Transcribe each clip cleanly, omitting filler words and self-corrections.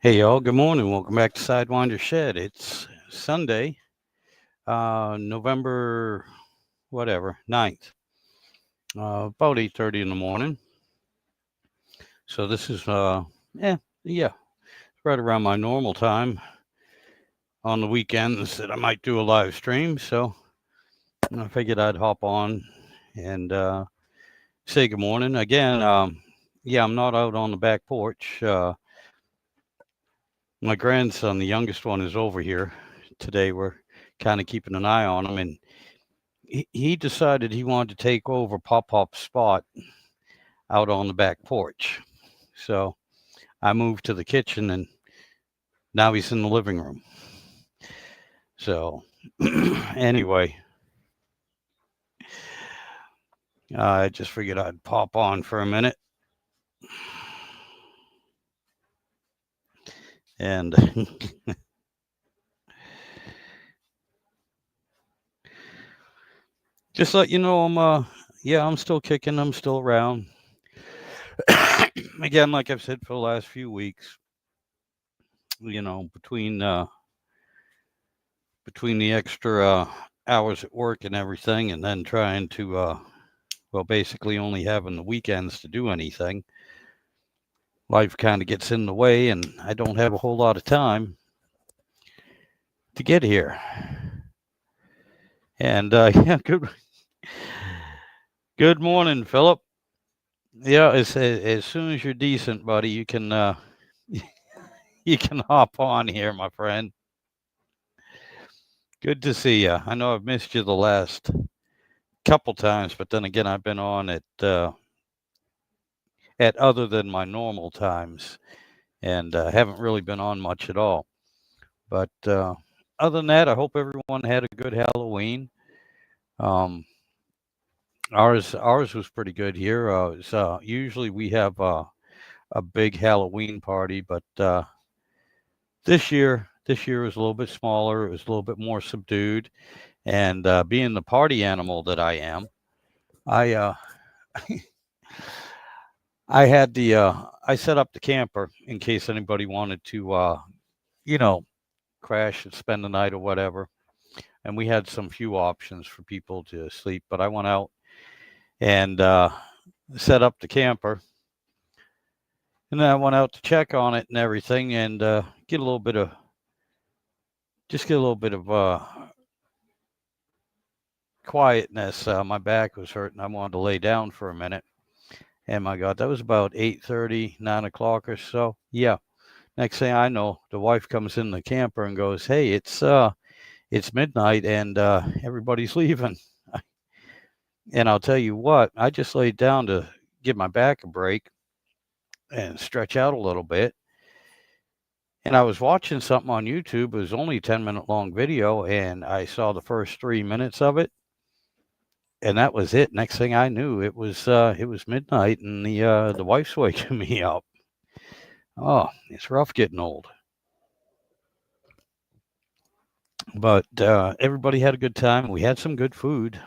Hey y'all, good morning. Welcome back to Sidewinder Shed. It's Sunday, November whatever, 9th, about 8:30 in the morning. So this is yeah, right around my normal time on the weekends that I might do a live stream. So I figured I'd hop on and say good morning. Again, yeah, I'm not out on the back porch. My grandson, the youngest one, is over here today. We're kind of keeping an eye on him, and he decided he wanted to take over Pop Pop's spot out on the back porch. So I moved to the kitchen, and now he's in the living room. So anyway, I just figured I'd pop on for a minute. And just let you know, I'm still kicking. I'm still around. Again, like I've said for the last few weeks, between the extra hours at work and everything, and then trying to basically only having the weekends to do anything, life kind of gets in the way, and I don't have a whole lot of time to get here. And yeah, good morning, Philip. Yeah, as soon as you're decent, buddy, you can you can hop on here, my friend. Good to see you. I know I've missed you the last couple times, but then again, I've been on at other than my normal times, and haven't really been on much at all. But other than that, I hope everyone had a good Halloween. Um, ours was pretty good here. Usually we have a big Halloween party, but this year was a little bit smaller. It was a little bit more subdued, and being the party animal that I am, I I had I set up the camper in case anybody wanted to you know crash and spend the night or whatever. And we had some few options for people to sleep, but I went out and set up the camper, and then I went out to check on it and everything, and get a little bit of quietness. My back was hurting. I wanted to lay down for a minute, and my God, that was about 8:30, 9 o'clock or so. Yeah. Next thing I know, the wife comes in the camper and goes, "Hey, it's midnight and everybody's leaving." And I'll tell you what, I just laid down to give my back a break and stretch out a little bit. And I was watching something on YouTube. It was only a 10-minute long video, and I saw the first 3 minutes of it, and that was it. Next thing I knew, it was midnight, and the wife's waking me up. Oh, it's rough getting old. But everybody had a good time. We had some good food.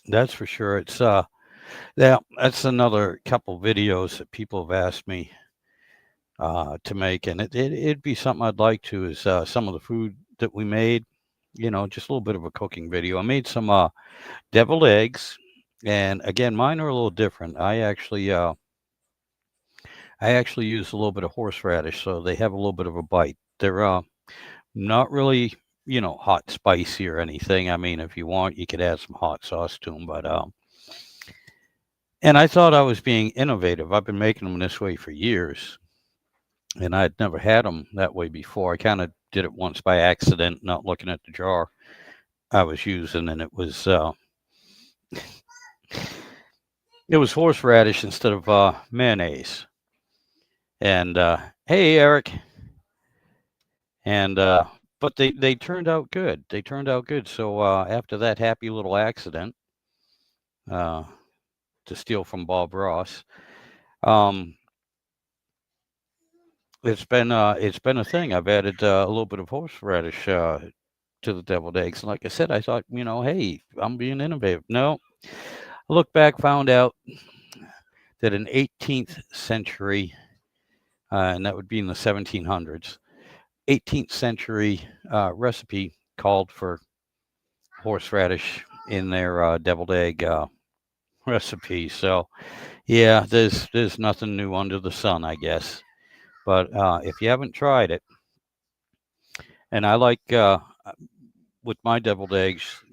That's for sure. That's another couple videos that people have asked me to make, and it'd be something I'd like to is some of the food that we made. Just a little bit of a cooking video. I made some deviled eggs, and again, mine are a little different. I actually use a little bit of horseradish, so they have a little bit of a bite. They're not really, hot spicy or anything. I mean, if you want, you could add some hot sauce to them, but and I thought I was being innovative. I've been making them this way for years, and I'd never had them that way before. I kind of did it once by accident, not looking at the jar I was using, and it was horseradish instead of mayonnaise. And hey, Eric, and but they turned out good. They turned out good. So after that happy little accident, uh, to steal from Bob Ross, um, it's been a thing. I've added a little bit of horseradish to the deviled eggs, and like I said, I thought, hey, I'm being innovative. No, I looked back, found out that an 18th century and that would be in the 1700s. 18th century recipe called for horseradish in their deviled egg recipe. So yeah, there's nothing new under the sun, I guess. But if you haven't tried it, and I like with my deviled eggs,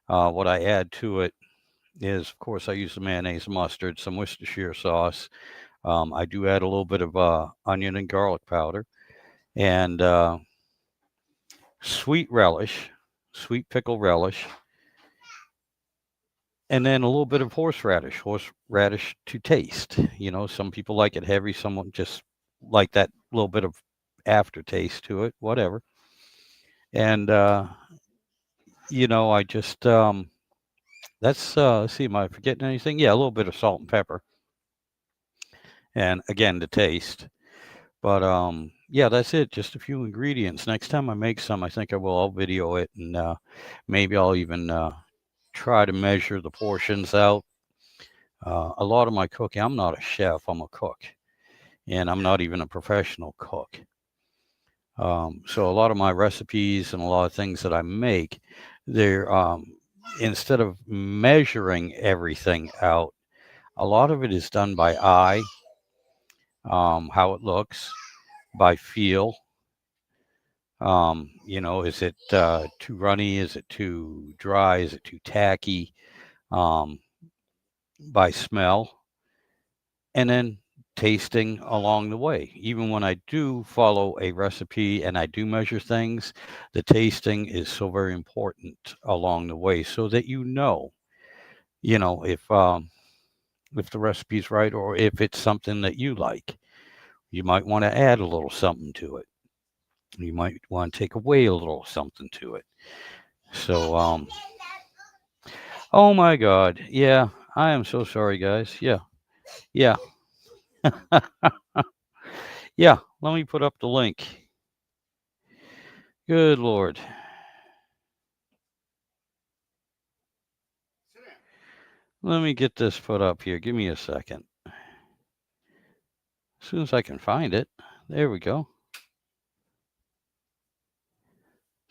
what I add to it is, of course, I use the mayonnaise, mustard, some Worcestershire sauce. I do add a little bit of onion and garlic powder, and sweet relish, sweet pickle relish, and then a little bit of horseradish to taste. Some people like it heavy, someone just like that little bit of aftertaste to it, whatever. And I just let's see, am I forgetting anything? Yeah, a little bit of salt and pepper, and again the taste. But yeah, that's it. Just a few ingredients. Next time I make some, I think I'll video it, and maybe I'll even try to measure the portions out. A lot of my cooking, I'm not a chef, I'm a cook, and I'm not even a professional cook. So a lot of my recipes and a lot of things that I make, they're instead of measuring everything out, a lot of it is done by eye, how it looks, by feel. Is it too runny? Is it too dry? Is it too tacky? Um, by smell, and then tasting along the way. Even when I do follow a recipe and I do measure things, the tasting is so very important along the way, so that if the recipe's right or if it's something that you like. You might want to add a little something to it. You might want to take away a little something to it. So, oh my God. Yeah, I am so sorry, guys. Yeah, yeah, yeah. Let me put up the link. Good Lord. Let me get this put up here. Give me a second. As soon as I can find it. There we go.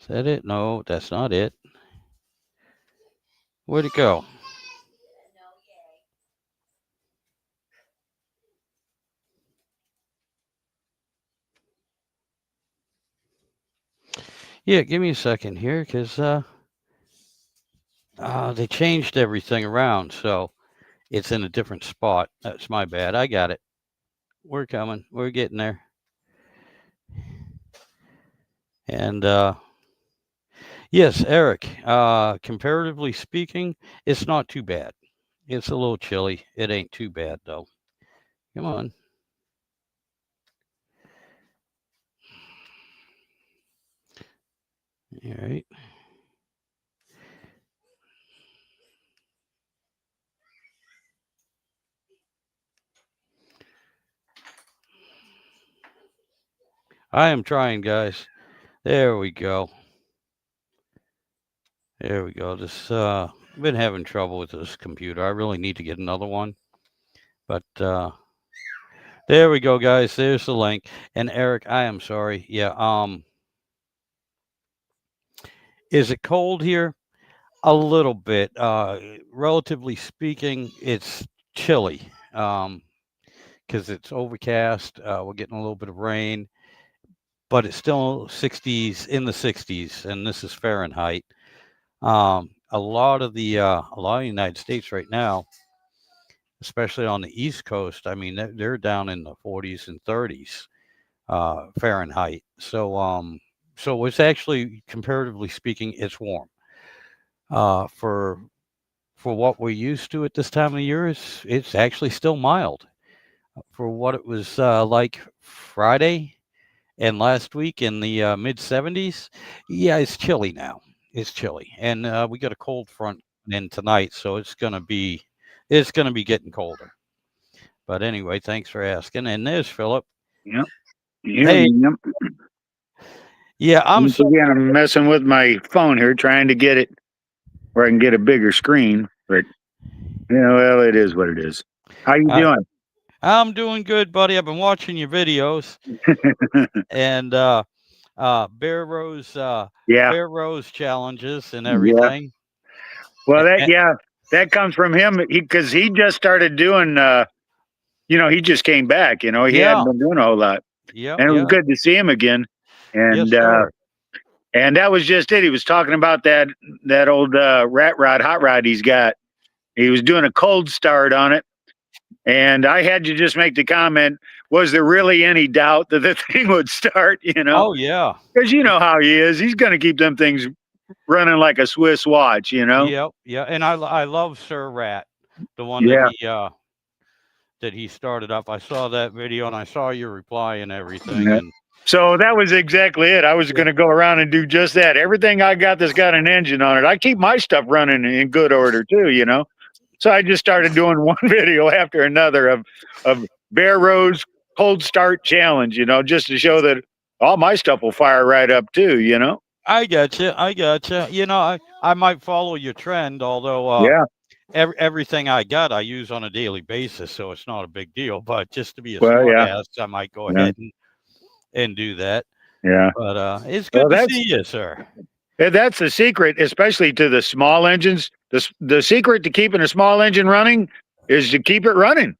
Is that it? No, that's not it. Where'd it go? Yeah, give me a second here, because they changed everything around, so it's in a different spot. That's my bad. I got it. We're coming. We're getting there. And yes, Eric, comparatively speaking, it's not too bad. It's a little chilly. It ain't too bad, though. Come on. All right. I am trying, guys. There we go. There we go. This I've been having trouble with this computer. I really need to get another one. But there we go, guys. There's the link. And Eric, I am sorry. Yeah. Is it cold here? A little bit. Relatively speaking, it's chilly. Because it's overcast. We're getting a little bit of rain, but it's still 60s, in the 60s, and this is Fahrenheit. A lot of the United States right now, especially on the East Coast, I mean they're down in the 40s and 30s Fahrenheit. So it's actually, comparatively speaking, it's warm. For what we're used to at this time of year, it's actually still mild. For what it was like Friday and last week in the mid 70s, yeah, it's chilly now. It's chilly, and we got a cold front in tonight, so it's gonna be getting colder. But anyway, thanks for asking. And there's Philip. Yep. Hey. Yep. Yeah, again, I'm messing with my phone here, trying to get it where I can get a bigger screen. But well, it is what it is. How you doing? I'm doing good, buddy. I've been watching your videos and Yeah, Bear Rose challenges and yeah. everything. Well, A- that comes from him. Because he just started doing. He just came back. He hadn't Yeah, been doing a whole lot, yeah, and it was yeah. good to see him again. Yes, And sir. that was just it. He was talking about that old rat rod, hot rod he's got. He was doing a cold start on it, and I had to just make the comment: was there really any doubt that the thing would start? Oh yeah. Because you know how he is. He's going to keep them things running like a Swiss watch. Yep, yeah. And I love Sir Rat, the one Yeah. that he started up. I saw that video and I saw your reply and everything. Yeah. And So that was exactly it. I was yeah, going to go around and do just that. Everything I got that's got an engine on it, I keep my stuff running in good order too. So I just started doing one video after another of Bear Rose cold start challenge, just to show that all my stuff will fire right up too. I gotcha. I gotcha. I might follow your trend, although Yeah. everything I got I use on a daily basis, so it's not a big deal. But just to be a Well, smart yeah. ass, I might go Yeah. ahead and do that. Yeah. But it's Well, good to see you, sir. that's the secret, especially to the small engines. The secret to keeping a small engine running is to keep it running.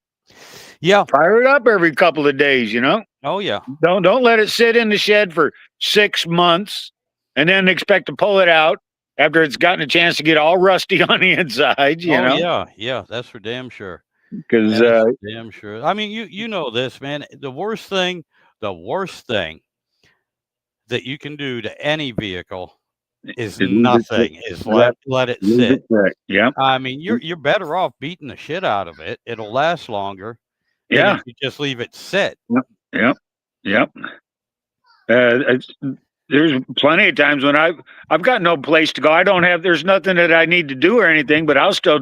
Yeah. Fire it up every couple of days. Oh yeah. Don't let it sit in the shed for 6 months and then expect to pull it out after it's gotten a chance to get all rusty on the inside, Oh yeah. Yeah. That's for damn sure. because That's for damn sure. I mean, you know this, man. The worst thing that you can do to any vehicle is nothing. Is let it sit. Yeah. I mean, you're better off beating the shit out of it. It'll last longer than Yeah. if you just leave it sit. Yep. Yep. It's, there's plenty of times when I've got no place to go. There's nothing that I need to do or anything, but I'll still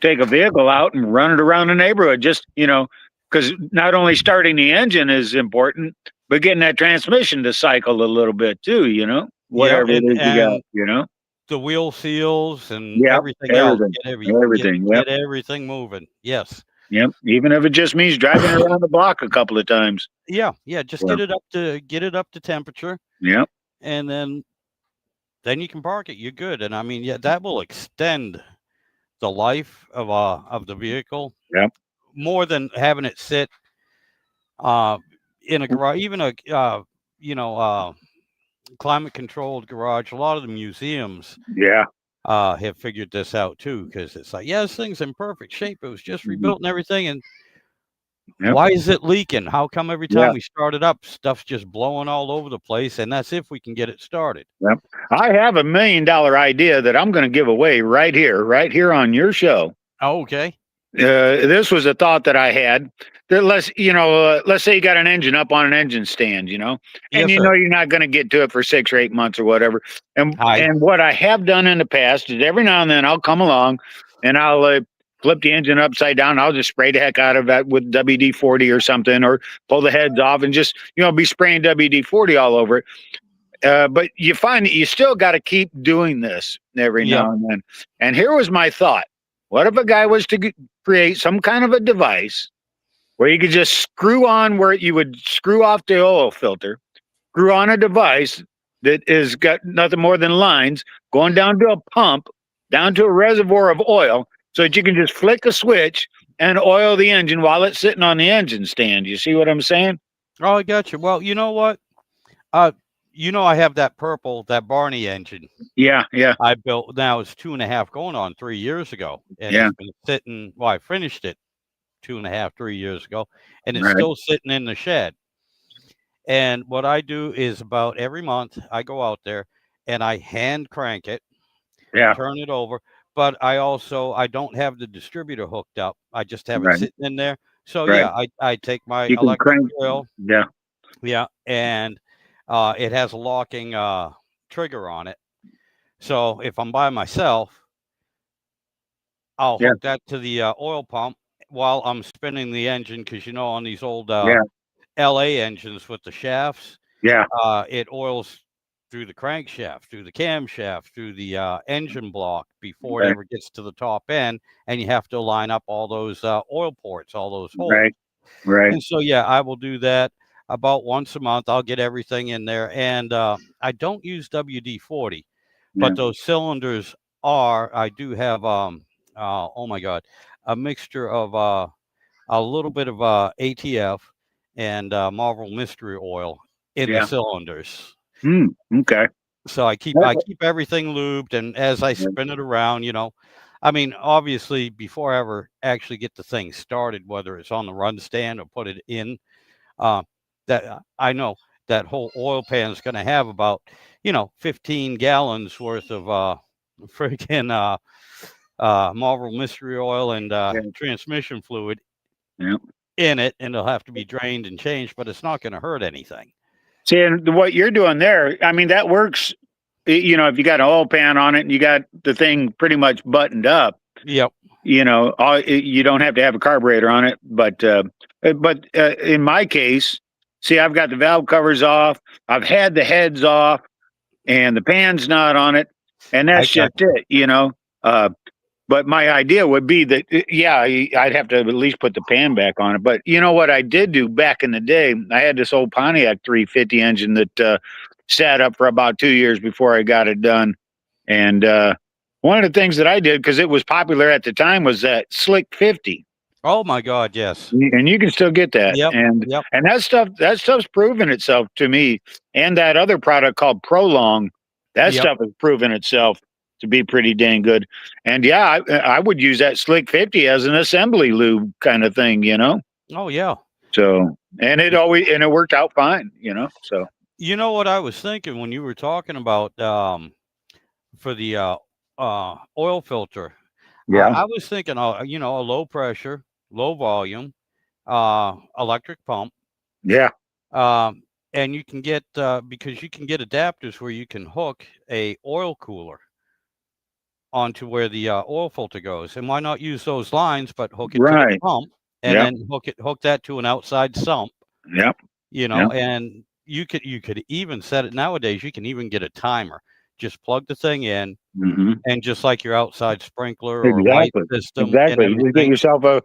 take a vehicle out and run it around the neighborhood. Just because not only starting the engine is important, but getting that transmission to cycle a little bit too. Yeah, Whatever it is you got. the wheel seals and Yeah, everything else. everything, everything. Yep, Get everything moving. Yes. yep. Even if it just means driving around the block a couple of times. Yeah, yeah. Just Yeah. get it up to temperature, Yep. and then you can park it. You're good. And I mean, yeah, that will extend the life of the vehicle. Yep. More than having it sit in a garage, even a climate controlled garage. A lot of the museums Yeah. have figured this out too, because it's like, yeah, this thing's in perfect shape. It was just Mhm. rebuilt and everything. And Yep. why is it leaking? How come every Yeah. time we start it up, stuff's just blowing all over the place? And that's if we can get it started. Yep. I have $1 million idea that I'm going to give away right here on your show. Oh, okay. This was a thought that I had. That let's say you got an engine up on an engine stand, and Yes, you sir. know you're not going to get to it for 6 or 8 months or whatever. And Hi. what I have done in the past is every now and then I'll come along and I'll flip the engine upside down. I'll just spray the heck out of that with WD-40 or something, or pull the heads off and just be spraying WD-40 all over it. But you find that you still got to keep doing this every Yeah. now and then. And here was my thought: what if a guy was to create some kind of a device where you could just screw on where you would screw off the oil filter, screw on a device that is got nothing more than lines going down to a pump, down to a reservoir of oil, so that you can just flick a switch and oil the engine while it's sitting on the engine stand. You see what I'm saying? Oh, I got you. Well, you know what? I have that Barney engine Yeah, yeah, I built. Now it's 2.5 going on 3 years ago, and yeah. it's been sitting. Well, I finished it 2.5, 3 years ago, and it's Right. still sitting in the shed. And what I do is about every month I go out there and I hand crank it, Yeah, turn it over. But I don't have the distributor hooked up. I just have it right, sitting in there. So right. yeah, I take my You can electric crank. drill. Yeah, Yeah, and it has a locking trigger on it. So if I'm by myself, I'll yeah, hook that to the oil pump while I'm spinning the engine, because on these old yeah, LA engines with the shafts, yeah. it oils through the crankshaft, through the camshaft, through the engine block before it Right, ever gets to the top end, and you have to line up all those oil ports, all those holes. right. Right. And so, yeah, I will do that about once a month. I'll get everything in there, and I don't use WD-40, Yeah. but those cylinders are. I do have oh my god, a mixture of a little bit of ATF and Marvel Mystery Oil in the Yeah. cylinders. Okay. So I keep everything lubed, and as I spin it around, I mean, obviously, before I ever actually get the thing started, whether it's on the run stand or put it in, uh, that I know that whole oil pan is going to have about 15 gallons worth of freaking Marvel Mystery Oil and Yeah. transmission fluid Yeah. in it, and it'll have to be drained and changed, but it's not going to hurt anything. See, and what you're doing there, I mean, that works. If you got an oil pan on it and you got the thing pretty much buttoned up, Yep. you don't have to have a carburetor on it. But in my case, see, I've got the valve covers off. I've had the heads off, and the pan's not on it, and I that's got just it. But my idea would be that, yeah, I'd have to at least put the pan back on it. But you know what I did do back in the day? I had this old Pontiac 350 engine that sat up for about 2 years before I got it done. And one of the things that I did, because it was popular at the time, was that Slick 50. Oh my God, yes. And you can still get that. Yep. And Yep. and that stuff's proven itself to me. And that other product called Prolong, that Yep. stuff has proven itself to be pretty dang good. And yeah, I would use that Slick 50 as an assembly lube kind of thing. Oh yeah. So, and it worked out fine, so. You know what I was thinking when you were talking about for the oil filter? I was thinking, a low pressure, low volume, electric pump. Yeah. And you can get because you can get adapters where you can hook a oil cooler onto where the oil filter goes. And why not use those lines, but hook it to the Right. pump and Yep. then hook that to an outside sump, Yep. Yep. and you could even set it nowadays. You can even get a timer. Just plug the thing in, hmm and just like your outside sprinkler or light Exactly. system and Exactly. You get everything. yourself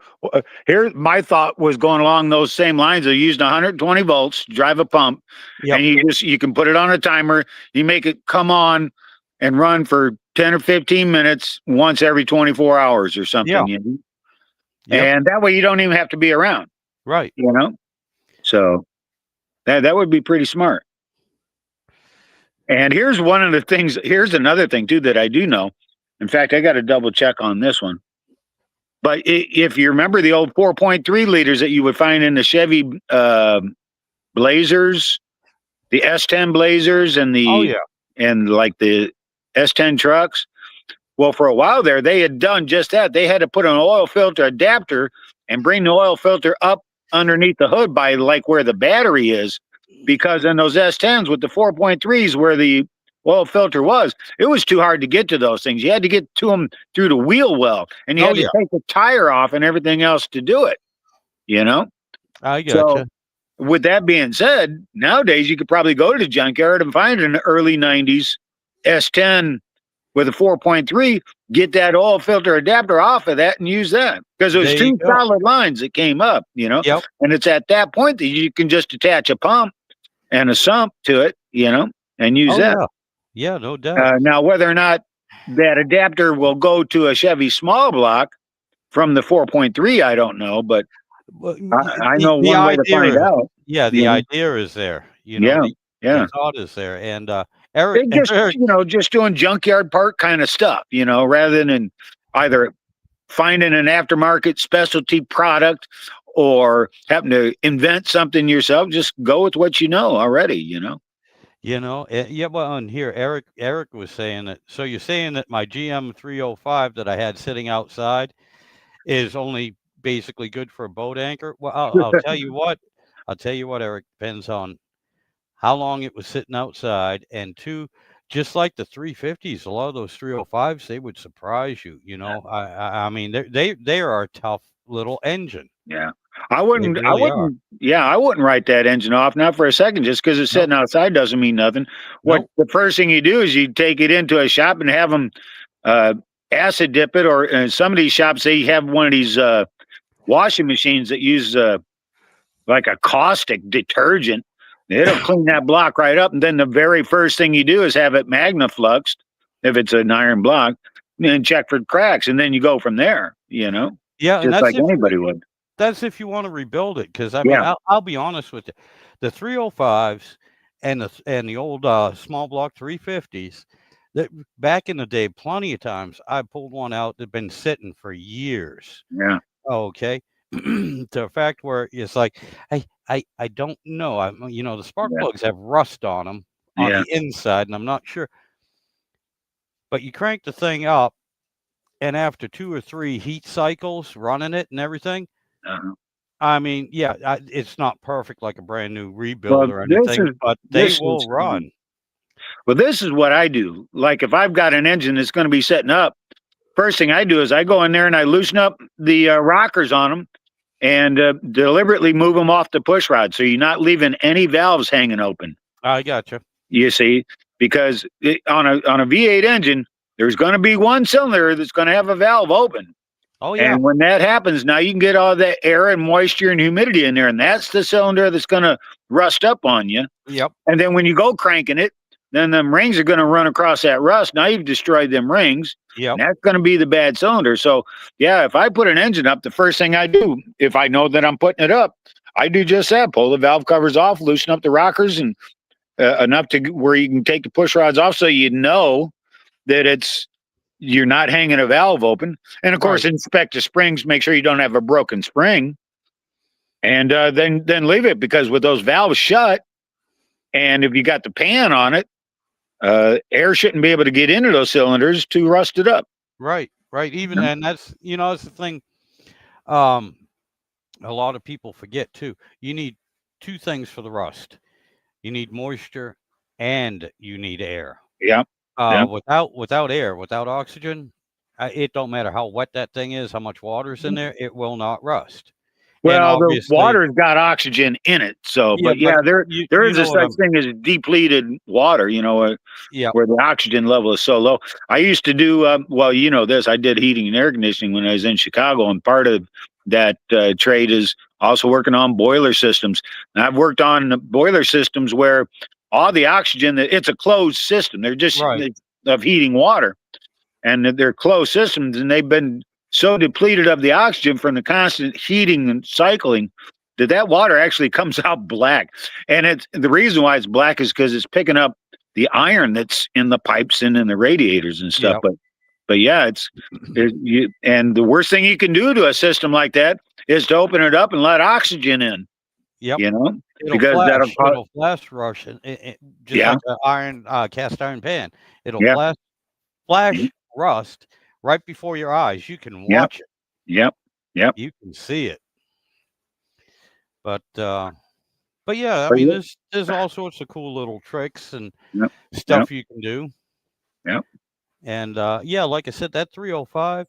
here. My thought was going along those same lines of using 120 volts, drive a pump, Yep. and you can put it on a timer. You make it come on and run for 10 or 15 minutes once every 24 hours or something. Yeah. Yep. And that way you don't even have to be around, Right. So that would be pretty smart. And here's one of the things. Here's another thing too that I do know. In fact, I got to double check on this one. But if you remember the old 4.3 liters that you would find in the Chevy Blazers, the S10 Blazers, and Oh yeah. and like the S10 trucks. Well, for a while there, they had done just that. They had to put an oil filter adapter and bring the oil filter up underneath the hood by like where the battery is, because in those S10s with the 4.3s where the oil filter was, it was too hard to get to those things. You had to get to them through the wheel well, and you Oh had yeah. to take the tire off and everything else to do it. I So gotcha. with that being said, nowadays you could probably go to the junkyard and find an early 90s S10 with a 4.3, get that oil filter adapter off of that and use that, because it was There two you go. solid lines that came up, Yep. and it's at that point that you can just attach a pump and a sump to it, and use Oh that. yeah. Yeah, no doubt. Now, whether or not that adapter will go to a Chevy small block from the 4.3, I don't know, but Well, I know the one way to find idea, out. yeah, the idea is there. Yeah, yeah. The thought is there. And Eric, Just Eric, just doing junkyard part kind of stuff, rather than either finding an aftermarket specialty product or having to invent something yourself. Just go with what you know already. yeah. Well, and here, Eric was saying that. So you're saying that my GM 305 that I had sitting outside is only basically good for a boat anchor? Well, I'll tell you what. I'll tell you what, Eric. Depends on how long it was sitting outside, and two, just like the 350s, a lot of those 305s, they would surprise you. I mean, they are a tough little engine. Yeah. I They wouldn't, really are. I wouldn't write that engine off, not for a second, just because it's No, sitting outside doesn't mean nothing. What no. the first thing you do is you take it into a shop and have them acid dip it, or some of these shops, they have one of these washing machines that use like a caustic detergent. It'll clean that block right up. And then the very first thing you do is have it magnafluxed if it's an iron block, and check for cracks. And then you go from there, Yeah, and just like anybody would. that's if you want to rebuild it. Because I mean, Yeah. I'll be honest with you, the 305s and the old small block 350s. That back in the day, plenty of times I pulled one out that'd been sitting for years. Yeah. Okay. To a fact where it's like, I don't know. The spark Yeah. plugs have rust on them on Yeah. the inside, and I'm not sure. But you crank the thing up, and after 2 or 3 heat cycles running it and everything, Uh-huh. I mean, yeah, it's not perfect like a brand new Well, rebuild or anything, but they will run. Well, this is what I do. Like if I've got an engine that's going to be setting up, first thing I do is I go in there and I loosen up the rockers on them and deliberately move them off the push rod, so you're not leaving any valves hanging open. I gotcha. You see, because on a V8 engine, there's going to be one cylinder that's going to have a valve open. Oh yeah. And when that happens, now you can get all that air and moisture and humidity in there, and that's the cylinder that's going to rust up on you. Yep. And then when you go cranking it, then them rings are going to run across that rust. Now you've destroyed them rings. Yep. And that's going to be the bad cylinder. So, yeah, if I put an engine up, the first thing I do, if I know that I'm putting it up, I do just that. Pull the valve covers off, loosen up the rockers, and enough to where you can take the push rods off, so you know that you're not hanging a valve open. And of course, inspect the springs, make sure you don't have a broken spring, and then leave it, because with those valves shut, and if you got the pan on it, air shouldn't be able to get into those cylinders to rust it up. Right. Even and that's that's the thing. A lot of people forget too. You need 2 things for the rust. You need moisture and you need air. Yeah. Without air, without oxygen, it don't matter how wet that thing is, how much water's in there, it will not rust. Well, the water's got oxygen in it, so there is a such thing as depleted water, where the oxygen level is so low. I used to do I did heating and air conditioning when I was in Chicago, and part of that trade is also working on boiler systems. And I've worked on boiler systems where all the oxygen, it's a closed system. They're just of heating water, and they're closed systems, and they've been so depleted of the oxygen from the constant heating and cycling that water actually comes out black. And the reason why it's black is because it's picking up the iron that's in the pipes and in the radiators and stuff. But yeah, and the worst thing you can do to a system like that is to open it up and let oxygen in. Yep. Because it'll flash rush, just like an iron cast iron pan. It'll flash rust right before your eyes. You can watch it. Yep. You can see it. But yeah, I mean, there's all sorts of cool little tricks and stuff you can do. Yep. And like I said, that 305,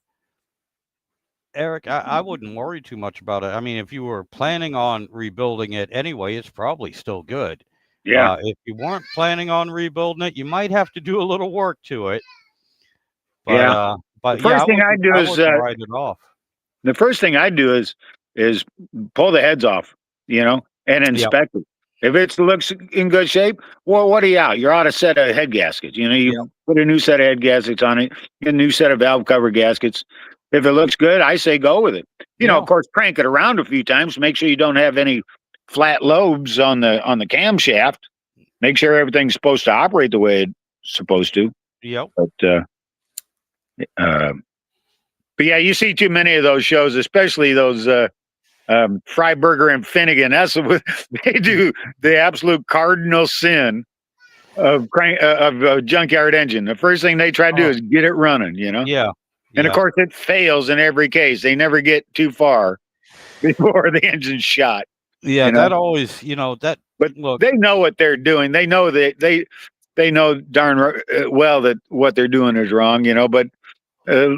Eric, I wouldn't worry too much about it. I mean, if you were planning on rebuilding it anyway, it's probably still good. Yeah. If you weren't planning on rebuilding it, you might have to do a little work to it. But, the first thing I do is write it off. The first thing I do is pull the heads off, and inspect it. If it looks in good shape, well, what are you out? You're out a set of head gaskets. You put a new set of head gaskets on it, get a new set of valve cover gaskets. If it looks good, I say go with it. Of course, crank it around a few times. Make sure you don't have any flat lobes on the camshaft. Make sure everything's supposed to operate the way it's supposed to. Yep. But yeah, you see too many of those shows, especially those Freiberger and Finnegan. That's what they do. The absolute cardinal sin of a junkyard engine. The first thing they try to do is get it running. Yeah. And of course, it fails in every case. They never get too far before the engine's shot. Yeah, that always, that. But look, they know what they're doing. They know that they know darn well that what they're doing is wrong. But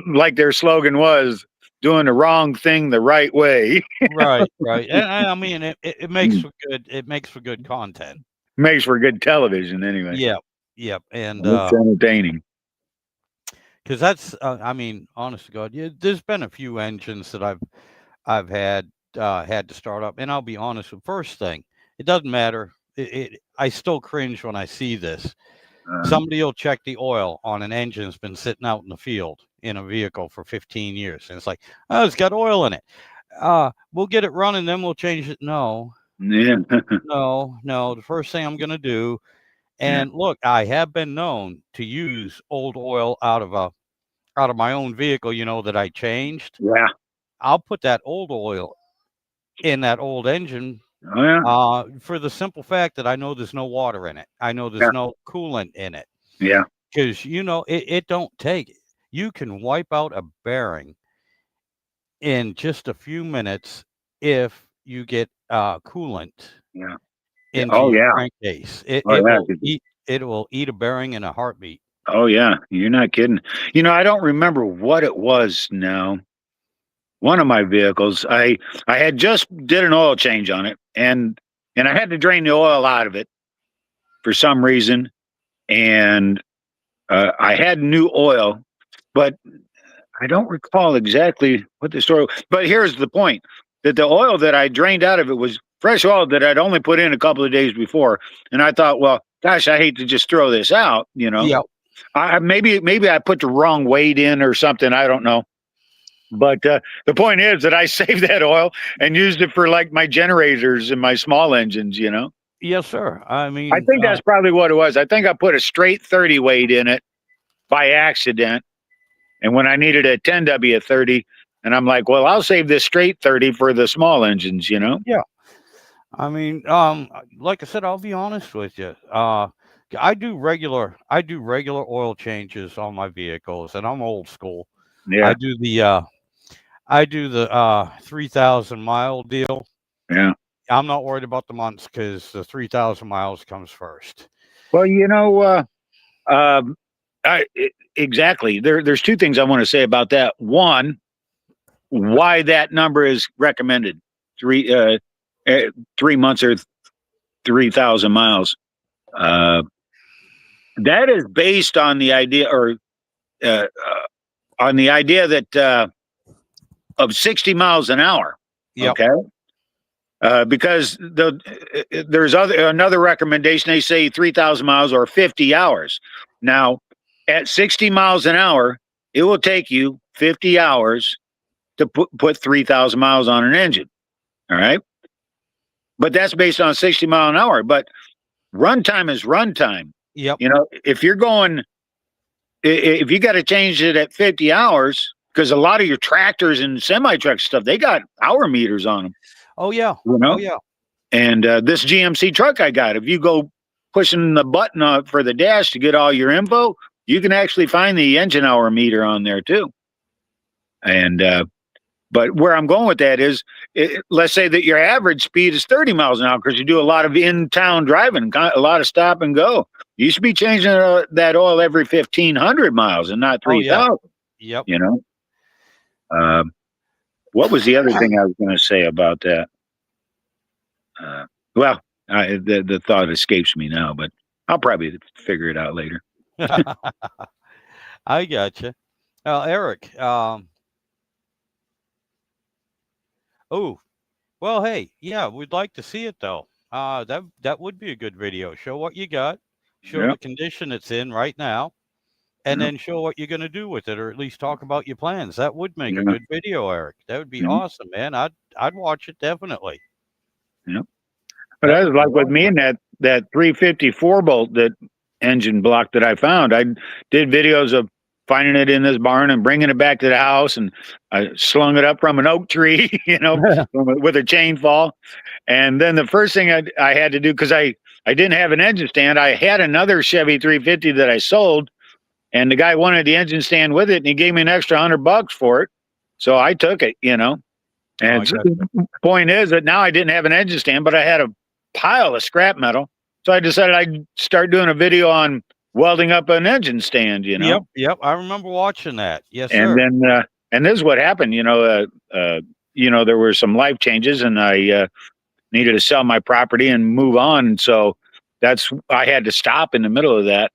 like their slogan was, doing the wrong thing the right way. Right. And I mean, it makes for good. It makes for good content. Makes for good television, anyway. Yep. And it's entertaining. Because that's, I mean, honest to God, there's been a few engines that I've had had to start up. And I'll be honest with first thing, it doesn't matter. I still cringe when I see this. Somebody will check the oil on an engine that's been sitting out in the field in a vehicle for 15 years. And it's like, oh, it's got oil in it. We'll get it running, then we'll change it. No, Yeah. no. The first thing I'm going to do, and look, I have been known to use old oil out of my own vehicle, that I changed. Yeah. I'll put that old oil in that old engine Oh, yeah. for the simple fact that I know there's no water in it. I know there's no coolant in it. Yeah. Because, it don't take, you can wipe out a bearing in just a few minutes if you get coolant Yeah. into Oh, your yeah. crankcase. It Oh, yeah. will eat a bearing in a heartbeat. Oh, yeah. You're not kidding. I don't remember what it was now. One of my vehicles, I had just did an oil change on it, and I had to drain the oil out of it for some reason, and I had new oil, but I don't recall exactly what the story. But here's the point: that the oil that I drained out of it was fresh oil that I'd only put in a couple of days before, and I thought, well, gosh, I hate to just throw this out, Yep. Maybe I put the wrong weight in or something. I don't know. But the point is that I saved that oil and used it for like my generators and my small engines. Yes, sir. I mean, I think that's probably what it was. I think I put a straight 30 weight in it by accident. And when I needed a 10W30, and I'm like, well, I'll save this straight 30 for the small engines. Yeah. I mean, like I said, I'll be honest with you. I do regular oil changes on my vehicles, and I'm old school. Yeah. I do the 3,000 mile deal. Yeah. I'm not worried about the months because the 3,000 miles comes first. Well, exactly. There's two things I want to say about that. One, why that number is recommended 3 months or 3,000 miles. That is based on the idea, that of 60 miles an hour. Yep. Okay. Because there's another recommendation. They say 3,000 miles or 50 hours. Now, at 60 miles an hour, it will take you 50 hours to put 3,000 miles on an engine. All right. But that's based on 60 mile an hour. But runtime is runtime. Yep. If you got to change it at 50 hours, because a lot of your tractors and semi-truck stuff, they got hour meters on them. Oh, yeah. Oh, yeah. And this GMC truck I got, if you go pushing the button for the dash to get all your info, you can actually find the engine hour meter on there too. And but where I'm going with that is, let's say that your average speed is 30 miles an hour because you do a lot of in-town driving, a lot of stop and go. You should be changing that oil every 1,500 miles and not 3,000. Oh, yeah. Yep. What was the other thing I was going to say about that? The thought escapes me now, but I'll probably figure it out later. I gotcha. Eric. Oh, well, hey, yeah, we'd like to see it though. That would be a good video. Show what you got. Show the condition it's in right now, and then show what you're going to do with it, or at least talk about your plans. That would make a good video, Eric. That would be awesome, man. I'd watch it definitely. Yeah. But that was like with me and that 354 bolt, that engine block that I found. I did videos of finding it in this barn and bringing it back to the house, and I slung it up from an oak tree, with a chain fall. And then the first thing I had to do, because I didn't have an engine stand, I had another Chevy 350 that I sold, and the guy wanted the engine stand with it, and he gave me an extra $100 for it. So I took it, And the point is that now I didn't have an engine stand, but I had a pile of scrap metal. So I decided I'd start doing a video on welding up an engine stand, Yep. I remember watching that. Yes, and sir. then, and this is what happened, there were some life changes, and I needed to sell my property and move on. So I had to stop in the middle of that,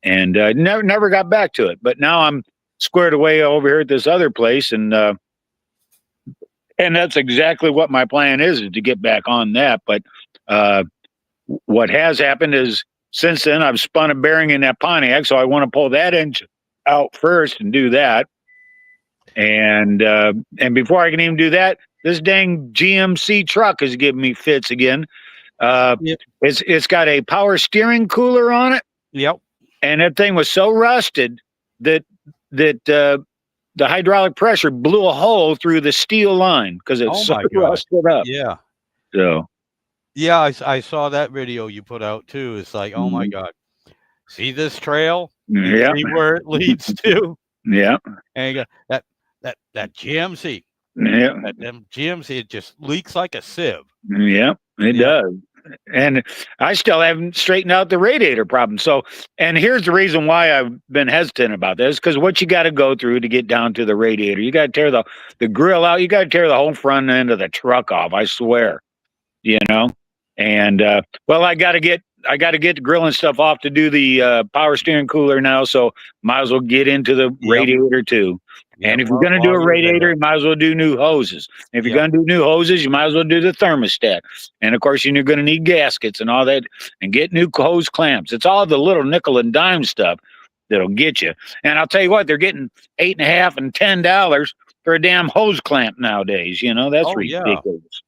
and never got back to it. But now I'm squared away over here at this other place, and And that's exactly what my plan is to get back on that. But uh, what has happened is since then I've spun a bearing in that Pontiac, so I want to pull that engine out first and do that. And before I can even do that, this dang GMC truck is giving me fits again. Yep. It's got a power steering cooler on it, Yep. and that thing was so rusted that the hydraulic pressure blew a hole through the steel line because it's Oh so my God. rusted up. Yeah. So Yeah. I saw that video you put out too. It's like, oh my mhm. God. See this trail? You Yeah, see where it leads to? yeah, And you go, that GMC, yeah, them GMC, it just leaks like a sieve. yeah. It Yep. does. And I still haven't straightened out the radiator problem. So, and here's the reason why I've been hesitant about this, because what you got to go through to get down to the radiator, you got to tear the grill out. You got to tear the whole front end of the truck off. I swear, you know. And well, I got to get the grill and stuff off to do the power steering cooler now. So might as well get into the Yep. radiator too. Yep. And if you're going to do While a you're radiator, there. you might as well do new hoses. If you're Yep. going to do new hoses, you might as well do the thermostat. And of course, you're going to need gaskets and all that, and get new hose clamps. It's all the little nickel and dime stuff that'll get you. And I'll tell you what, they're getting $8.50 and $10 for a damn hose clamp nowadays. You know, that's Oh yeah. ridiculous.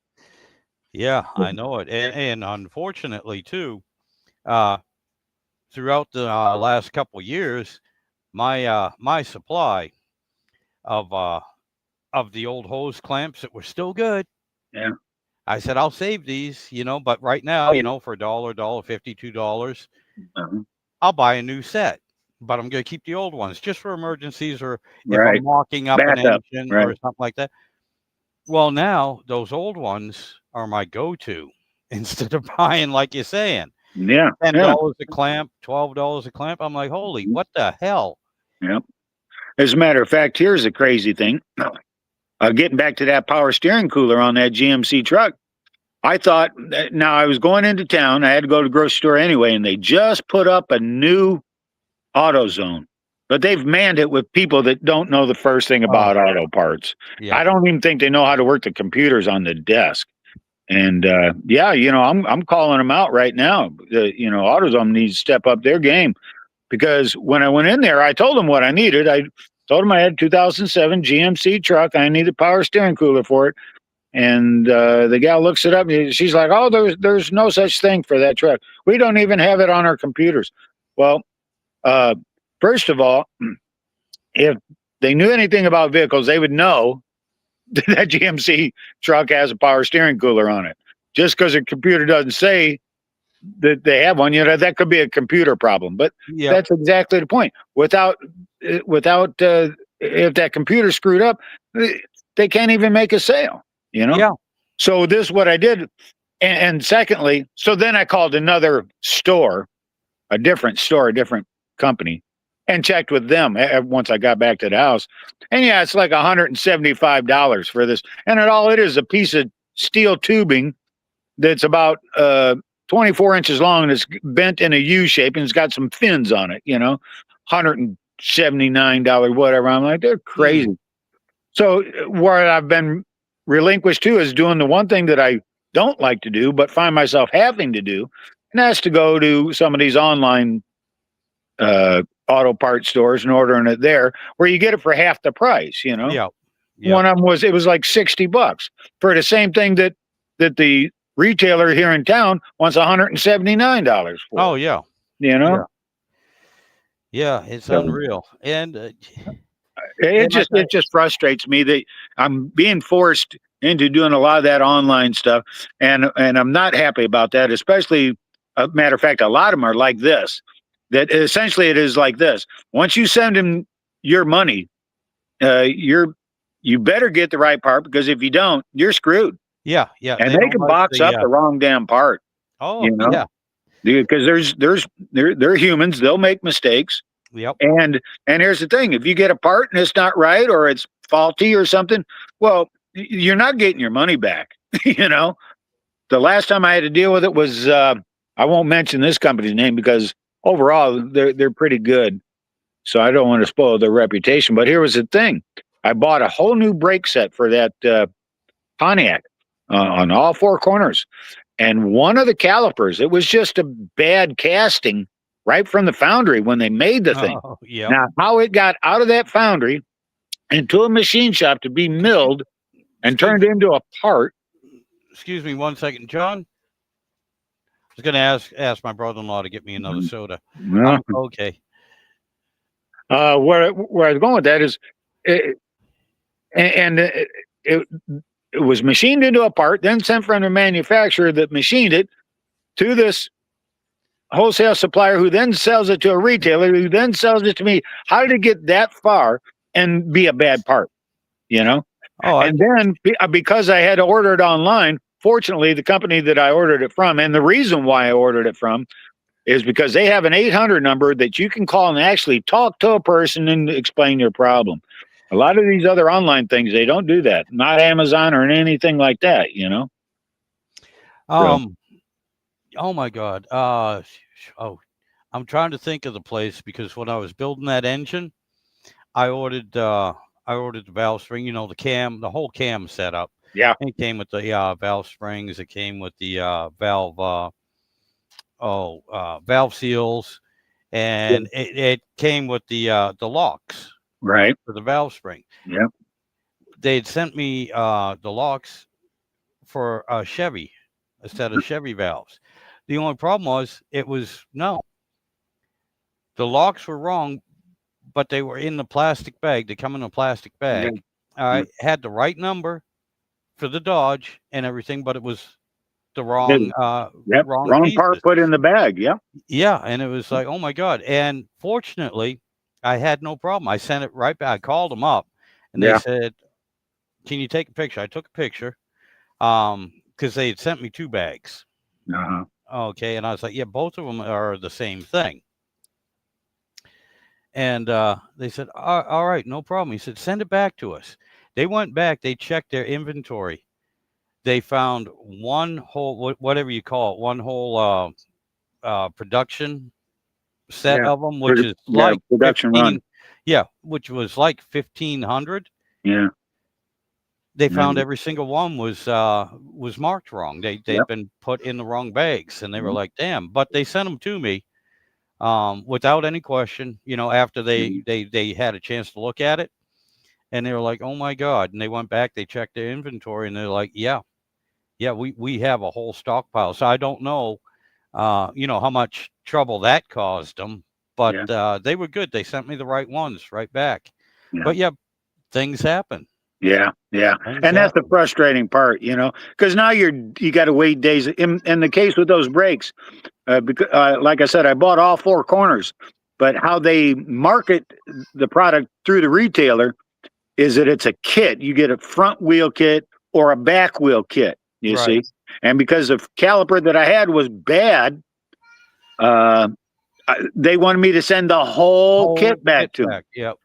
Yeah, I know it. And unfortunately too, uh, throughout the last couple years, my supply of the old hose clamps that were still good. Yeah. I said I'll save these, but right now, for $1.50, $2, Uh-huh. I'll buy a new set. But I'm gonna keep the old ones just for emergencies or if Right. I'm locking up an Backup. engine Right. or something like that. Well, now those old ones are my go-to instead of buying, like you're saying, Yeah. Yeah. $10 a clamp, $12 a clamp. I'm like, holy, what the hell? Yeah. As a matter of fact, here's the crazy thing. Getting back to that power steering cooler on that GMC truck, I thought now I was going into town. I had to go to the grocery store anyway, and they just put up a new AutoZone, but they've manned it with people that don't know the first thing about auto parts. Yeah. I don't even think they know how to work the computers on the desk. And yeah, I'm calling them out right now. AutoZone needs to step up their game, because when I went in there, I told them what I needed. I told them I had a 2007 GMC truck. I needed power steering cooler for it. And the gal looks it up. And she's like, "Oh, there's no such thing for that truck. We don't even have it on our computers." Well, first of all, if they knew anything about vehicles, they would know that GMC truck has a power steering cooler on it. Just because a computer doesn't say that they have one, that could be a computer problem. But Yeah. that's exactly the point. Without if that computer screwed up, they can't even make a sale. Yeah. So this is what I did. And secondly, so then I called another store, a different company, and checked with them once I got back to the house. And yeah, it's like $175 for this. And all it is a piece of steel tubing that's about 24 inches long, and it's bent in a U shape, and it's got some fins on it, $179, whatever. I'm like, they're crazy. So where I've been relinquished to is doing the one thing that I don't like to do, but find myself having to do, and that's to go to some of these online auto parts stores and ordering it there, where you get it for half the price. Yeah. One of them was like $60 for the same thing that the retailer here in town wants $179 for. Oh yeah. Yeah. Yeah, it's So- unreal. And It just frustrates me that I'm being forced into doing a lot of that online stuff, and I'm not happy about that. Especially, matter of fact, a lot of them are like this. That essentially it is like this. Once you send them your money, you better get the right part, because if you don't, you're screwed. yeah. And they don't can like box up the wrong damn part. Oh yeah. yeah. Because they're humans. They'll make mistakes. Yep. And here's the thing: if you get a part and it's not right, or it's faulty or something, well, you're not getting your money back. The last time I had to deal with it was I won't mention this company's name, because overall they're pretty good, so I don't want to spoil their reputation. But here was the thing: I bought a whole new brake set for that Pontiac on all four corners. And one of the calipers, it was just a bad casting right from the foundry when they made the thing. Oh, yeah. Now, how it got out of that foundry into a machine shop to be milled and turned into a part. Excuse me 1 second, John. I was going to ask my brother-in-law to get me another soda. Okay. Where I was going with that is, it was machined into a part, then sent from the manufacturer that machined it to this wholesale supplier, who then sells it to a retailer, who then sells it to me. How did it get that far and be a bad part? You know? Oh, and then because I had to order it online, fortunately, the company that I ordered it from, and the reason why I ordered it from, is because they have an 800 number that you can call and actually talk to a person and explain your problem. A lot of these other online things, they don't do that. Not Amazon or anything like that, you know? Oh my God. I'm trying to think of the place, because when I was building that engine, I ordered the valve spring, the cam, the whole cam setup. Yeah. It came with the valve springs. It came with the valve seals, and it came with the locks, right, for the valve spring. Yeah. They had sent me the locks for a Chevy, a set of Chevy valves. The only problem was the locks were wrong, but they were in the plastic bag. They come in a plastic bag. I had the right number for the Dodge and everything, but it was the wrong wrong part put in the bag. Yeah, and it was like, oh my God. And fortunately, I had no problem. I sent it right back. I called them up, and they said, "Can you take a picture?" I took a picture, because they had sent me 2 bags. Okay, and I was like, "Yeah, both of them are the same thing." And they said, all right, no problem. He said, send it back to us. They went back. They checked their inventory. They found one whole, whatever you call it, one whole production set of them, which is like production 15, run. Yeah, which was like 1,500. Yeah. They found every single one was marked wrong. They'd been put in the wrong bags, and they were like, damn. But they sent them to me without any question, after they had a chance to look at it, and they were like, oh my God. And they went back, they checked their inventory, and they're like, yeah, we have a whole stockpile. So I don't know, how much trouble that caused them, but they were good. They sent me the right ones right back. But things happen. And that's the frustrating part, because now you got to wait days. In the case with those brakes, because, like I said, I bought all 4 corners, but how they market the product through the retailer is that it's a kit. You get a front wheel kit or a back wheel kit, you see? And because the caliper that I had was bad, they wanted me to send the whole kit back to them. Yep.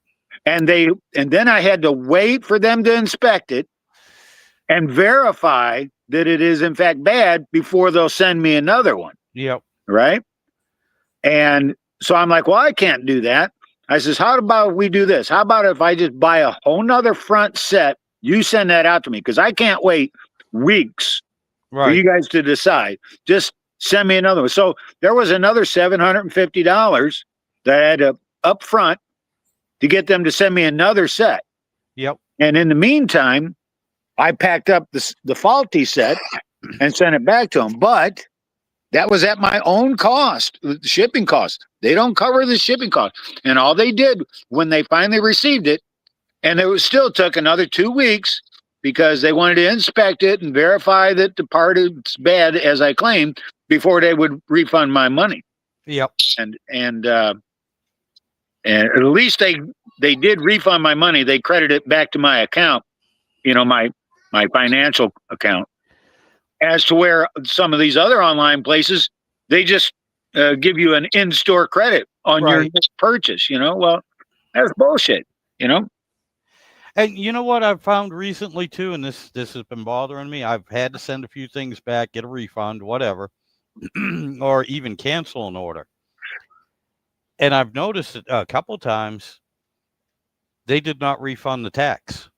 And then I had to wait for them to inspect it and verify that it is in fact bad before they'll send me another one. Yep. Right. And so I'm like, well, I can't do that. I says, how about we do this? How about if I just buy a whole nother front set? You send that out to me, because I can't wait weeks for you guys to decide. Just send me another one. So there was another $750 that I had to up front to get them to send me another set. Yep. And in the meantime, I packed up the faulty set and sent it back to them. But that was at my own cost, the shipping cost. They don't cover the shipping cost. And all they did when they finally received it, and it was still took another 2 weeks, because they wanted to inspect it and verify that the part is bad, as I claimed, before they would refund my money. Yep. And at least they did refund my money. They credited it back to my account, my financial account. As to where some of these other online places, they just give you an in-store credit on your next purchase. Well, that's bullshit. And you know what I've found recently too, and this has been bothering me. I've had to send a few things back, get a refund, whatever, or even cancel an order. And I've noticed it a couple of times, they did not refund the tax.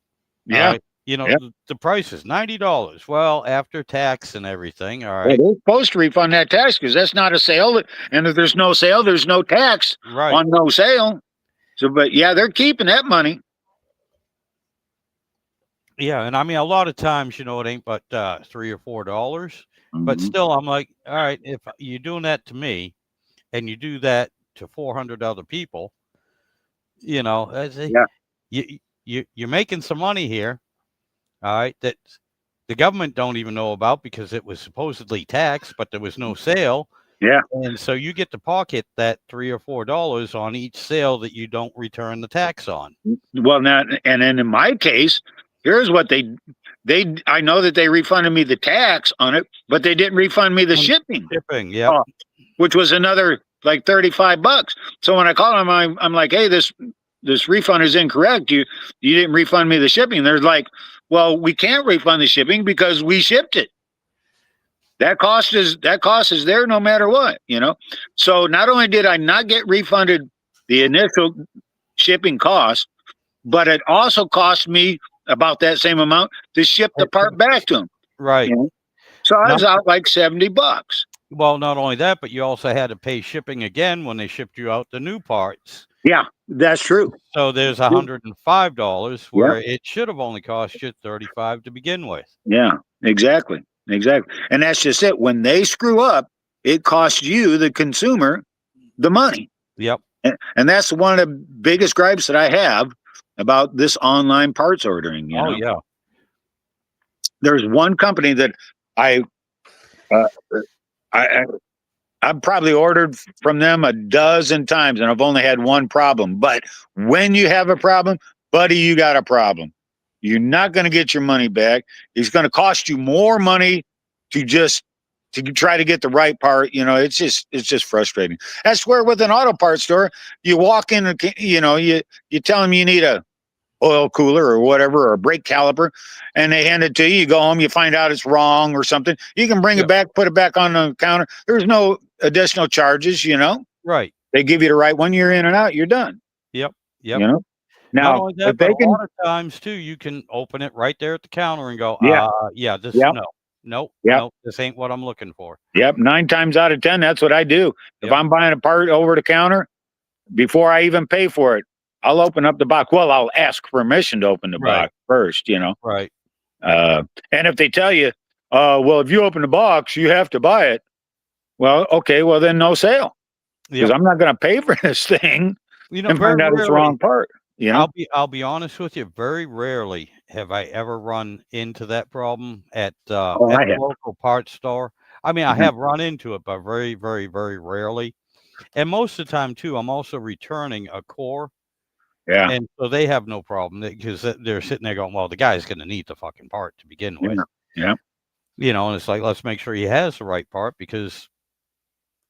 Yeah. You know, Yeah. the price is $90. Well, after tax and everything, all Well, right, they're supposed to refund that tax because that's not a sale. And if there's no sale, there's no tax right. on no sale. So, but yeah, they're keeping that money. Yeah, and I mean, a lot of times, you know, it ain't but $3 or $4, but Mhm. still, I'm like, all right, if you're doing that to me, and you do that to 400 other people, you know, I say, Yeah. you're making some money here, all right, that the government don't even know about because it was supposedly taxed, but there was no sale, Yeah. and so you get to pocket that $3 or $4 on each sale that you don't return the tax on. Well, now, and then in my case, here's what I know that they refunded me the tax on it, but they didn't refund me the On shipping, shipping, yep, which was another like $35. So when I call them, I'm like, hey, this refund is incorrect. You didn't refund me the shipping. They're like, well, we can't refund the shipping because we shipped it. That cost is there no matter what, you know. So not only did I not get refunded the initial shipping cost, but it also cost me about that same amount to ship the part back to them. right. You know? So I Not was out like $70. Well, not only that, but you also had to pay shipping again when they shipped you out the new parts. Yeah, that's true. So there's $105 Yeah, where it should have only cost you 35 to begin with. yeah, exactly, exactly. And that's just it. When they screw up, it costs you, the consumer, the money. Yep. And that's one of the biggest gripes that I have about this online parts ordering. You Oh know, yeah. there's one company that I, uh, I, I've probably ordered from them a dozen times and I've only had one problem. But when you have a problem, buddy, you got a problem. You're not going to get your money back. It's going to cost you more money to just to try to get the right part. You know, it's just frustrating. I swear, with an auto parts store, you walk in, you know, you tell them you need a oil cooler or whatever, or a brake caliper, and they hand it to you. You go home, you find out it's wrong or something. You can bring it Yep. back, put it back on the counter. There's no additional charges, you know. Right. They give you the right one, you're in and out, you're done. Yep. Yep. You know. Not Now, only if that, but they a can, lot of times too, you can open it right there at the counter and go, yeah, yeah, this yep, nope, yep, nope, this ain't what I'm looking for. yep. 9 times out of 10, that's what I do. If Yep. I'm buying a part over the counter, before I even pay for it, I'll open up the box. Well, I'll ask permission to open the Right. box first, you know. Right. And if they tell you, well, if you open the box, you have to buy it. Well, okay, well then no sale, because Yep. I'm not going to pay for this thing You know, and very find out it's the rarely, wrong part. You know? I'll be honest with you, very rarely have I ever run into that problem Oh, at I the have. local parts store. I mean, I Mhm. have run into it, but very, very, very rarely. And most of the time too, I'm also returning a core, Yeah, and so they have no problem because they're sitting there going, "Well, the guy's going to need the fucking part to begin with," yeah, yeah, you know. And it's like, let's make sure he has the right part because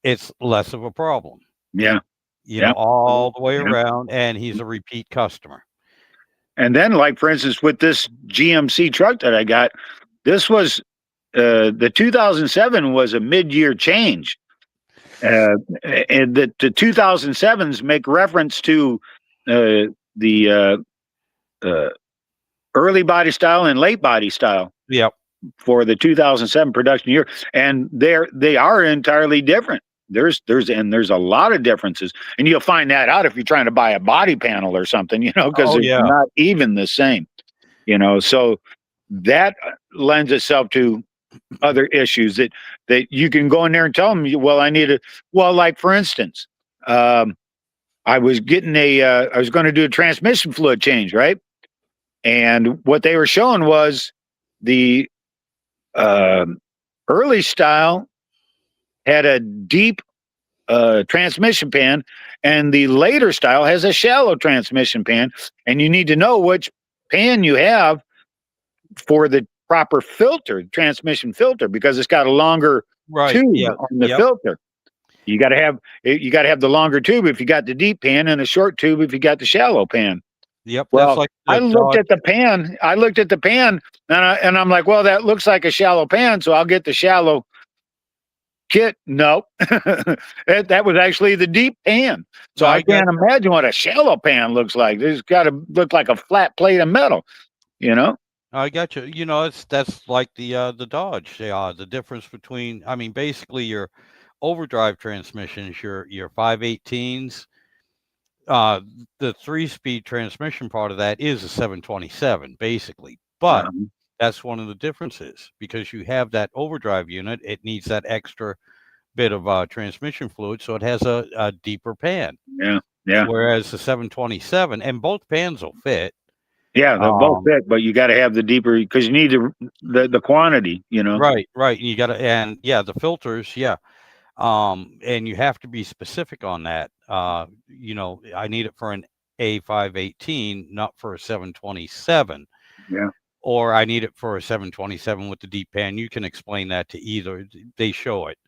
it's less of a problem, yeah, you know, yeah, all the way yeah. around. And he's a repeat customer. And then, like for instance, with this GMC truck that I got, this was the 2007 was a mid-year change. And the 2007s make reference to the uh, early body style and late body style Yep. for the 2007 production year, and they are entirely different. There's a lot of differences, and you'll find that out if you're trying to buy a body panel or something, you know, because Oh it's yeah. not even the same, you know. So that lends itself to other issues that you can go in there and tell them, well, I need a well, like for instance, um, I was getting I was going to do a transmission fluid change, right? And what they were showing was the um early style had a deep transmission pan, and the later style has a shallow transmission pan. And you need to know which pan you have for the proper filter, transmission filter, because it's got a longer Right. tube Yep. on the Yep. filter. You got to have the longer tube if you got the deep pan, and a short tube if you got the shallow pan. Yep. That's Well, like I the looked Dodge. at the pan. I looked at the pan, and I'm like, well, that looks like a shallow pan, so I'll get the shallow kit. No, that was actually the deep pan. So No, I I got can't imagine what a shallow pan looks like. It's got to look like a flat plate of metal, you know? I got you. You know, that's like the Dodge. The difference between, I mean, basically your overdrive transmissions, your 518s, uh, the 3-speed transmission part of that is a 727, basically. But Um, that's one of the differences because you have that overdrive unit. It needs that extra bit of transmission fluid, so it has a deeper pan. yeah, yeah, Whereas the 727, and both pans will fit. yeah. They'll both Um, fit, but you got to have the deeper because you need the quantity. You know. right, right. You got to, and yeah, the filters, yeah. And you have to be specific on that. You know, I need it for an A518, not for a 727, Yeah. or I need it for a 727 with the deep pan. You can explain that to either. They show it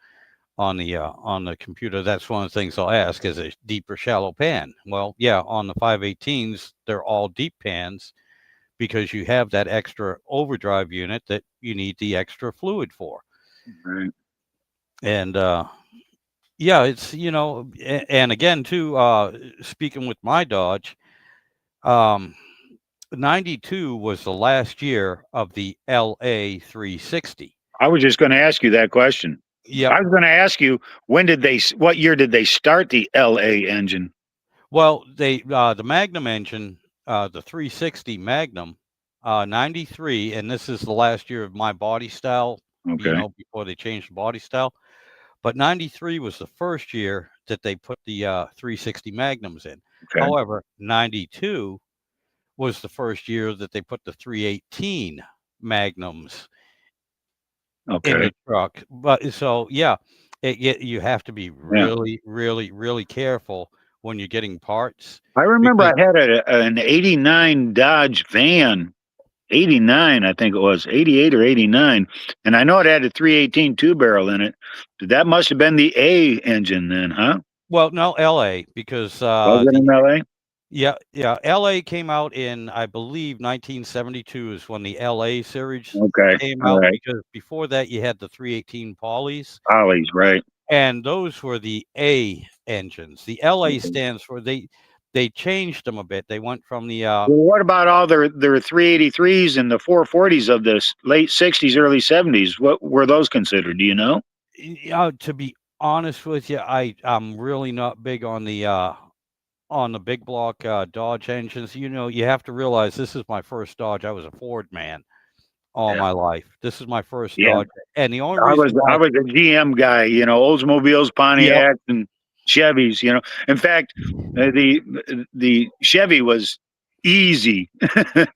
on the computer. That's one of the things I'll ask is a deep or shallow pan. Well, yeah, on the 518s, they're all deep pans because you have that extra overdrive unit that you need the extra fluid for. Right. And yeah, it's and again too. Speaking with my Dodge, um, 92 was the last year of the LA 360. I was just going to ask you that question. Yep. I was going to ask you what year did they start the LA engine? Well, they the Magnum engine, the 360 Magnum, 93, and this is the last year of my body style. Okay. Before they changed the body style. But 93 was the first year that they put the 360 Magnums in. Okay. However, 92 was the first year that they put the 318 Magnums in Okay. the truck. But so, yeah, you have to be Yeah. really, really, really careful when you're getting parts I remember because, I had an 89 Dodge van, 89, I think it was, 88 or 89. And I know it had a 318 two barrel in it. That must have been the A engine then, huh? well, no, LA, because Was it in LA? yeah, yeah, LA came out in, I believe, 1972 is when the LA series Okay. came All out right. because before that you had the 318 Polys, Ollie's, right. and those were the A engines. The LA Okay. stands for they changed them a bit. They went from the Well, what about all their 383s and the 440s of the late 60s, early 70s? What were those considered? Do you know? to be honest with you, I'm really not big on the big block Dodge engines. You have to realize this is my first Dodge. I was a Ford man all Yeah. my life. This is my first Yeah. Dodge, and the only I reason was why, I was a GM guy, Oldsmobiles, yep, Pontiacs, and Chevys. In fact, the Chevy was easy,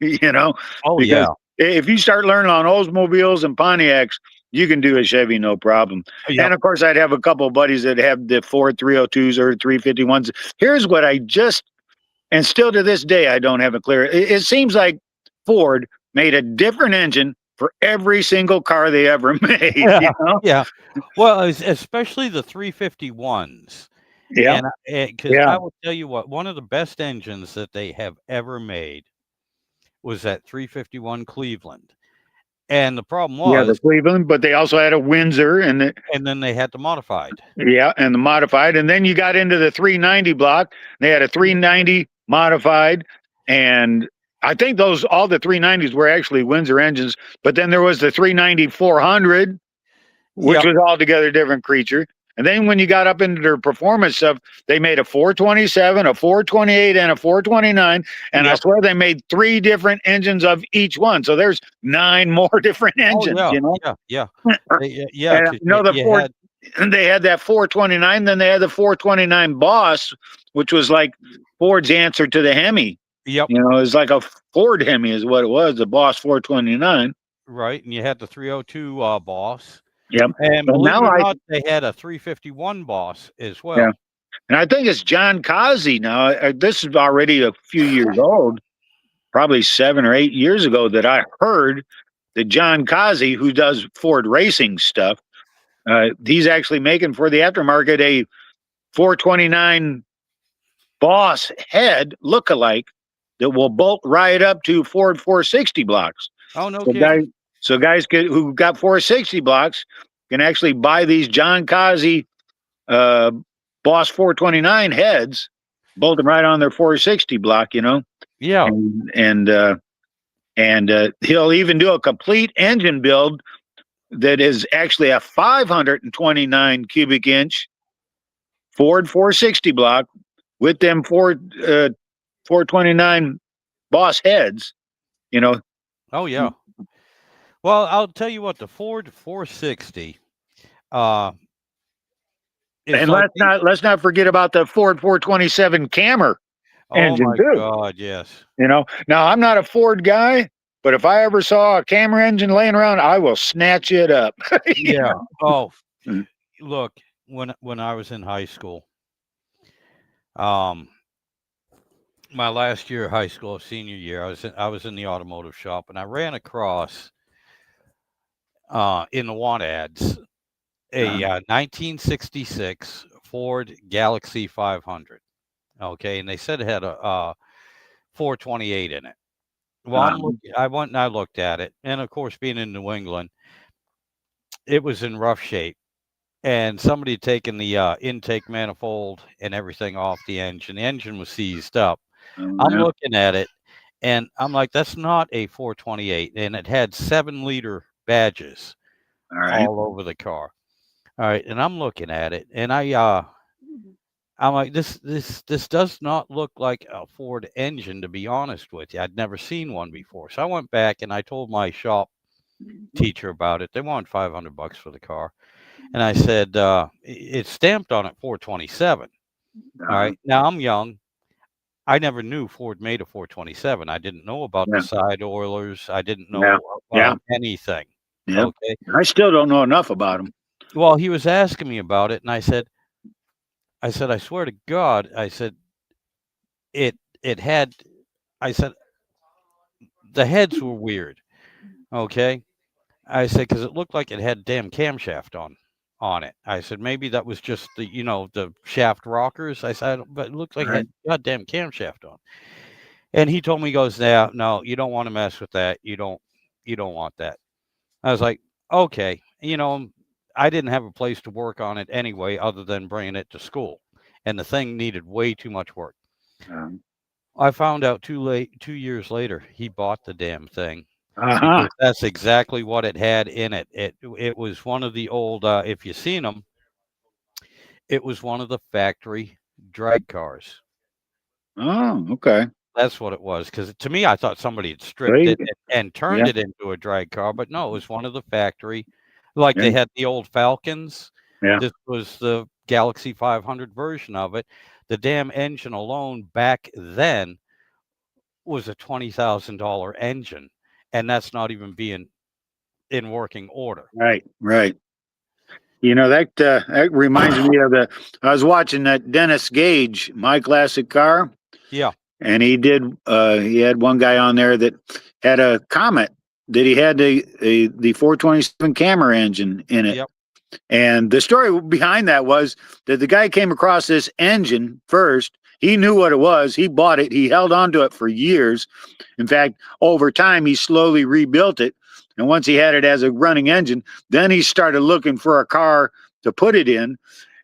you know, oh because yeah, if you start learning on Oldsmobiles and Pontiacs, you can do a Chevy no problem. yep, And of course, I'd have a couple of buddies that have the Ford 302s or 351s. Here's what and still to this day, I don't have it clear. It seems like Ford made a different engine for every single car they ever made, yeah, you know? yeah. Well, especially the 351s. Yeah, And because yeah, I will tell you what, one of the best engines that they have ever made was that 351 Cleveland. And the problem yeah, the was, Cleveland, but they also had a Windsor and then they had the modified. and the modified. And then you got into the 390 block. They had a 390 modified. And I think all the 390s were actually Windsor engines, but then there was the 390 400, which Yep. was altogether different creature. And then when you got up into their performance stuff, they made a 427, a 428, and a 429. And I Yep. swear they made 3 different engines of each one. So there's 9 more different Oh engines, yeah. you know? Yeah. Yeah. Yeah. And Because you, the you Ford, had, and they had that 429, then they had the 429 Boss, which was like Ford's answer to the Hemi. yep. It was like a Ford Hemi, is what it was, the Boss 429. Right. And you had the 302 Boss. Yep. And But believe it now or not, they had a 351 Boss as yeah. well. And I think it's John Kazi now. This is already a few years old, probably 7 or 8 years ago, that I heard that John Kazi, who does Ford racing stuff, he's actually making for the aftermarket a 429 Boss head lookalike that will bolt right up to Ford 460 blocks. Oh, no So guys, kidding. who got 460 blocks can actually buy these John Kazi uh, Boss 429 heads, bolt them right on their 460 block, Yeah. and And he'll even do a complete engine build that is actually a 529 cubic inch Ford 460 block with them Ford 429 Boss heads, you know. Oh yeah. Well, I'll tell you what, the Ford 460 uh is And like let's not forget about the Ford 427 Cammer oh engine my too. God, yes. You know, now I'm not a Ford guy, but if I ever saw a Cammer engine laying around, I will snatch it up. You Yeah. Oh, know? look, when I was in high school, um my last year of high school, senior year, I was in the automotive shop and I ran across in the want ads a 1966 Ford Galaxy 500. Okay, and they said it had a 428 in it. Well, I went and I looked at it, and of course, being in New England, it was in rough shape. And somebody had taken the intake manifold and everything off the engine. The engine was seized up. I'm Yeah. looking at it, and I'm like, "That's not a 428," and it had 7-liter badges All right. all over the car. All right, and I'm looking at it, and I'm like, this does not look like a Ford engine, to be honest with you. I'd never seen one before. So I went back and I told my shop teacher about it. They wanted $500 for the car. And I said, it's stamped on it 427. All Uh, right. Now I'm young. I never knew Ford made a 427. I didn't know about the yeah. side oilers. I didn't Yeah. know Yeah. anything. Yep. Okay. I still don't know enough about them. Well, he was asking me about it, and I said, I swear to God, I said, it had, I said, the heads were weird. Okay. I said, because it looked like it had damn camshaft on it. I said, maybe that was just the, the shaft rockers. I said, but it looked like it Right. had goddamn camshaft on. And he told me, he goes, yeah, no, you don't want to mess with that. You don't want that. I was like, okay. I didn't have a place to work on it anyway, other than bringing it to school. And the thing needed way too much work. Um, I found out 2 years later, he bought the damn thing uh-huh. because that's exactly what it had in it. It was one of the old, if you've seen them, it was one of the factory drag cars. Oh, okay. That's what it was. Because to me, I thought somebody had stripped Great. it and Yeah. turned it into a drag car, but no, it was one of the factory. Like Yeah. they had the old Falcons. Yeah. This was the Galaxy 500 version of it. The damn engine alone back then was a $20,000 engine, and that's not even being in working order. Right. Right. You know, that reminds me of I was watching that Dennis Gage, My Classic Car, Yeah. and he had one guy on there that had a Comet that he had the 427 Cammer engine in it. Yep. And the story behind that was that the guy came across this engine first. He knew what it was. He bought it. He held on to it for years. In fact, over time, he slowly rebuilt it. And once he had it as a running engine, then he started looking for a car to put it in.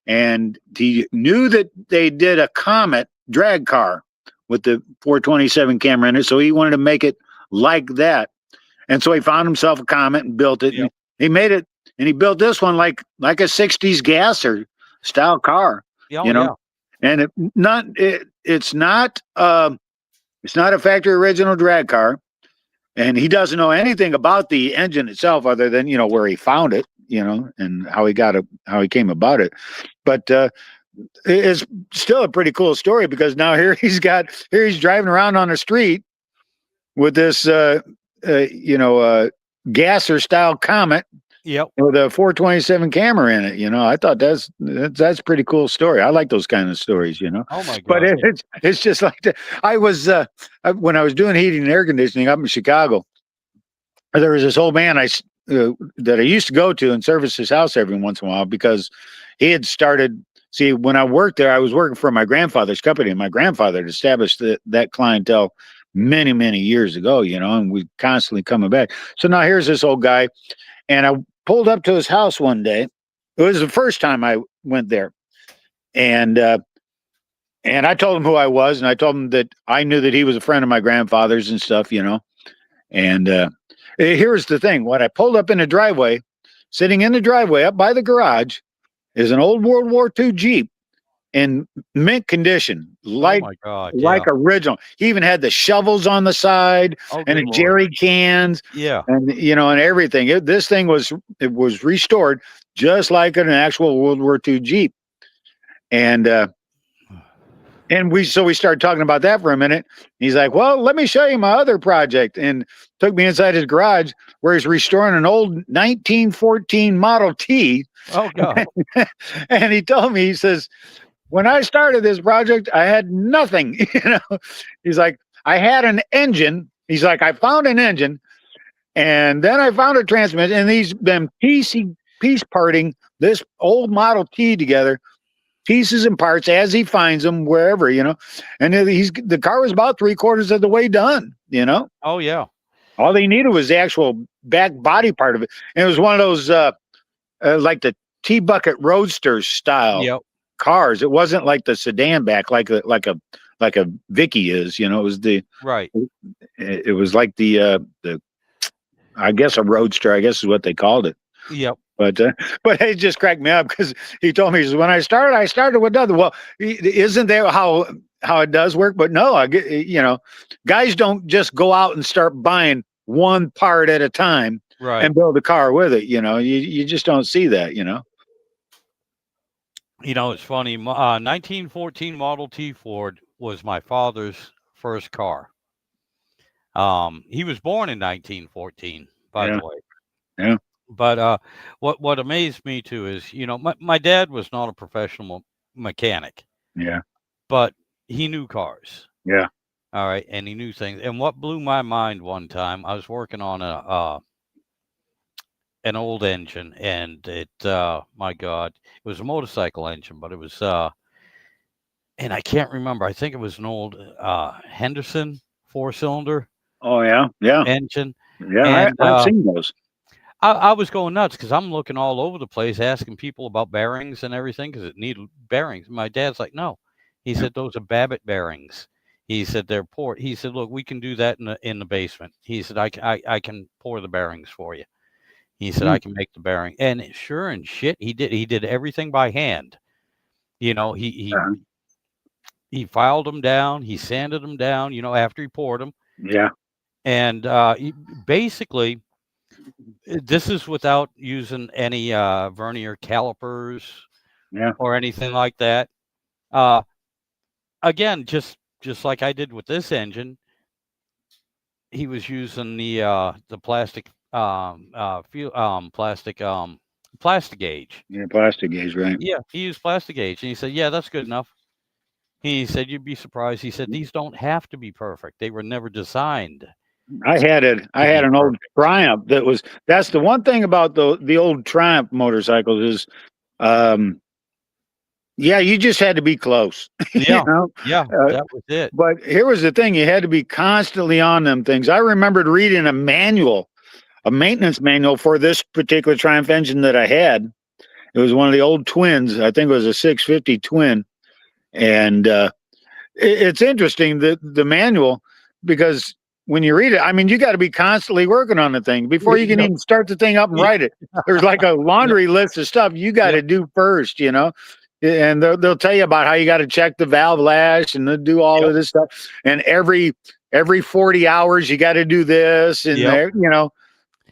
And he knew that they did a Comet drag car with the 427 Camry in it. So he wanted to make it like that. And so he found himself a Comet and built it. Yep. And he made it, and he built this one like a 60s gasser style car, Oh, you know. yeah. And it's not a factory original drag car, and he doesn't know anything about the engine itself other than where he found it, and how he came about it. But it's still a pretty cool story because now here he's driving around on the street with this gasser style Comet. Yep. With a 427 camera in it, I thought that's a pretty cool story. I like those kind of stories. Oh my But God. it's just like I was when I was doing heating and air conditioning up in Chicago, there was this old man that I used to go to and service his house every once in a while because he had started. See, when I worked there, I was working for my grandfather's company, and my grandfather had established that clientele many, many years ago, and we constantly coming back. So now here's this old guy, and I pulled up to his house one day. It was the first time I went there, and I told him who I was, and I told him that I knew that he was a friend of my grandfather's and stuff, And here's the thing: when I pulled up in the driveway, sitting in the driveway up by the garage, is an old World War II Jeep in mint condition, Oh like my God. like Yeah. original. He even had the shovels on the side Oh, and good the Lord. jerry cans Yeah. and and everything. This thing was restored just like an actual World War II Jeep. And we started talking about that for a minute. He's like, "Well, let me show you my other project," and took me inside his garage where he's restoring an old 1914 Model T. Oh God. And he told me, he says, when I started this project, I had nothing. He's like, I had an engine. He's like, I found an engine, and then I found a transmission, and he's been piece parting this old Model T together, pieces and parts as he finds them wherever, And the car was about 3/4 of the way done. Oh yeah. All they needed was the actual back body part of it, and it was one of those like the T-Bucket Roadster style Yep. cars. It wasn't like the sedan back, like a Vicky is. It was Right. it was like the I guess a Roadster, I guess is what they called it. Yep. But it just cracked me up because he told me, he says, when I started with nothing. Well, isn't that how it does work? But no, I get, guys don't just go out and start buying one part at a time Right. and build a car with it. You just don't see that. It's funny. 1914 Model T Ford was my father's first car. He was born in 1914, by Yeah. the way. Yeah. But what amazed me too is, my dad was not a professional mechanic, Yeah. but he knew cars. Yeah. All right, and he knew things. And what blew my mind one time, I was working on an old engine, and it, my God, it was a motorcycle engine, but it was, and I can't remember. I think it was an old Henderson 4-cylinder Oh yeah. Yeah. engine, Yeah. and I've seen those. I was going nuts because I'm looking all over the place, asking people about bearings and everything because it needed bearings. My dad's like, no, he Yeah. said those are Babbitt bearings. He said they're poor. He said, look, we can do that in the basement. He said, I can pour the bearings for you. He said, I can make the bearing, and sure and shit, he did. He did everything by hand. He Uh-huh. he filed them down. He sanded them down. After he poured them, Yeah. and basically. This is without using any vernier calipers Yeah. or anything like that. Again, just like I did with this engine, he was using the plastic plastic gauge. Yeah. Plastic gauge, right? Yeah, he used plastic gauge, and he said, "Yeah, that's good enough." He said, "You'd be surprised." He said, "These don't have to be perfect. They were never designed." I had an old Triumph that's the one thing about the old Triumph motorcycles is yeah, you just had to be close. Yeah, yeah, that was it. But here was the thing, you had to be constantly on them things. I remembered reading a maintenance manual for this particular Triumph engine that I had. It was one of the old twins. I think it was a 650 twin. And it's interesting that the manual, because when you read it, I mean, you got to be constantly working on the thing before you can even start the thing up and write it. There's like a laundry list of stuff you got to do first, and they'll tell you about how you got to check the valve lash and they'll do all of this stuff. And every 40 hours you got to do this, and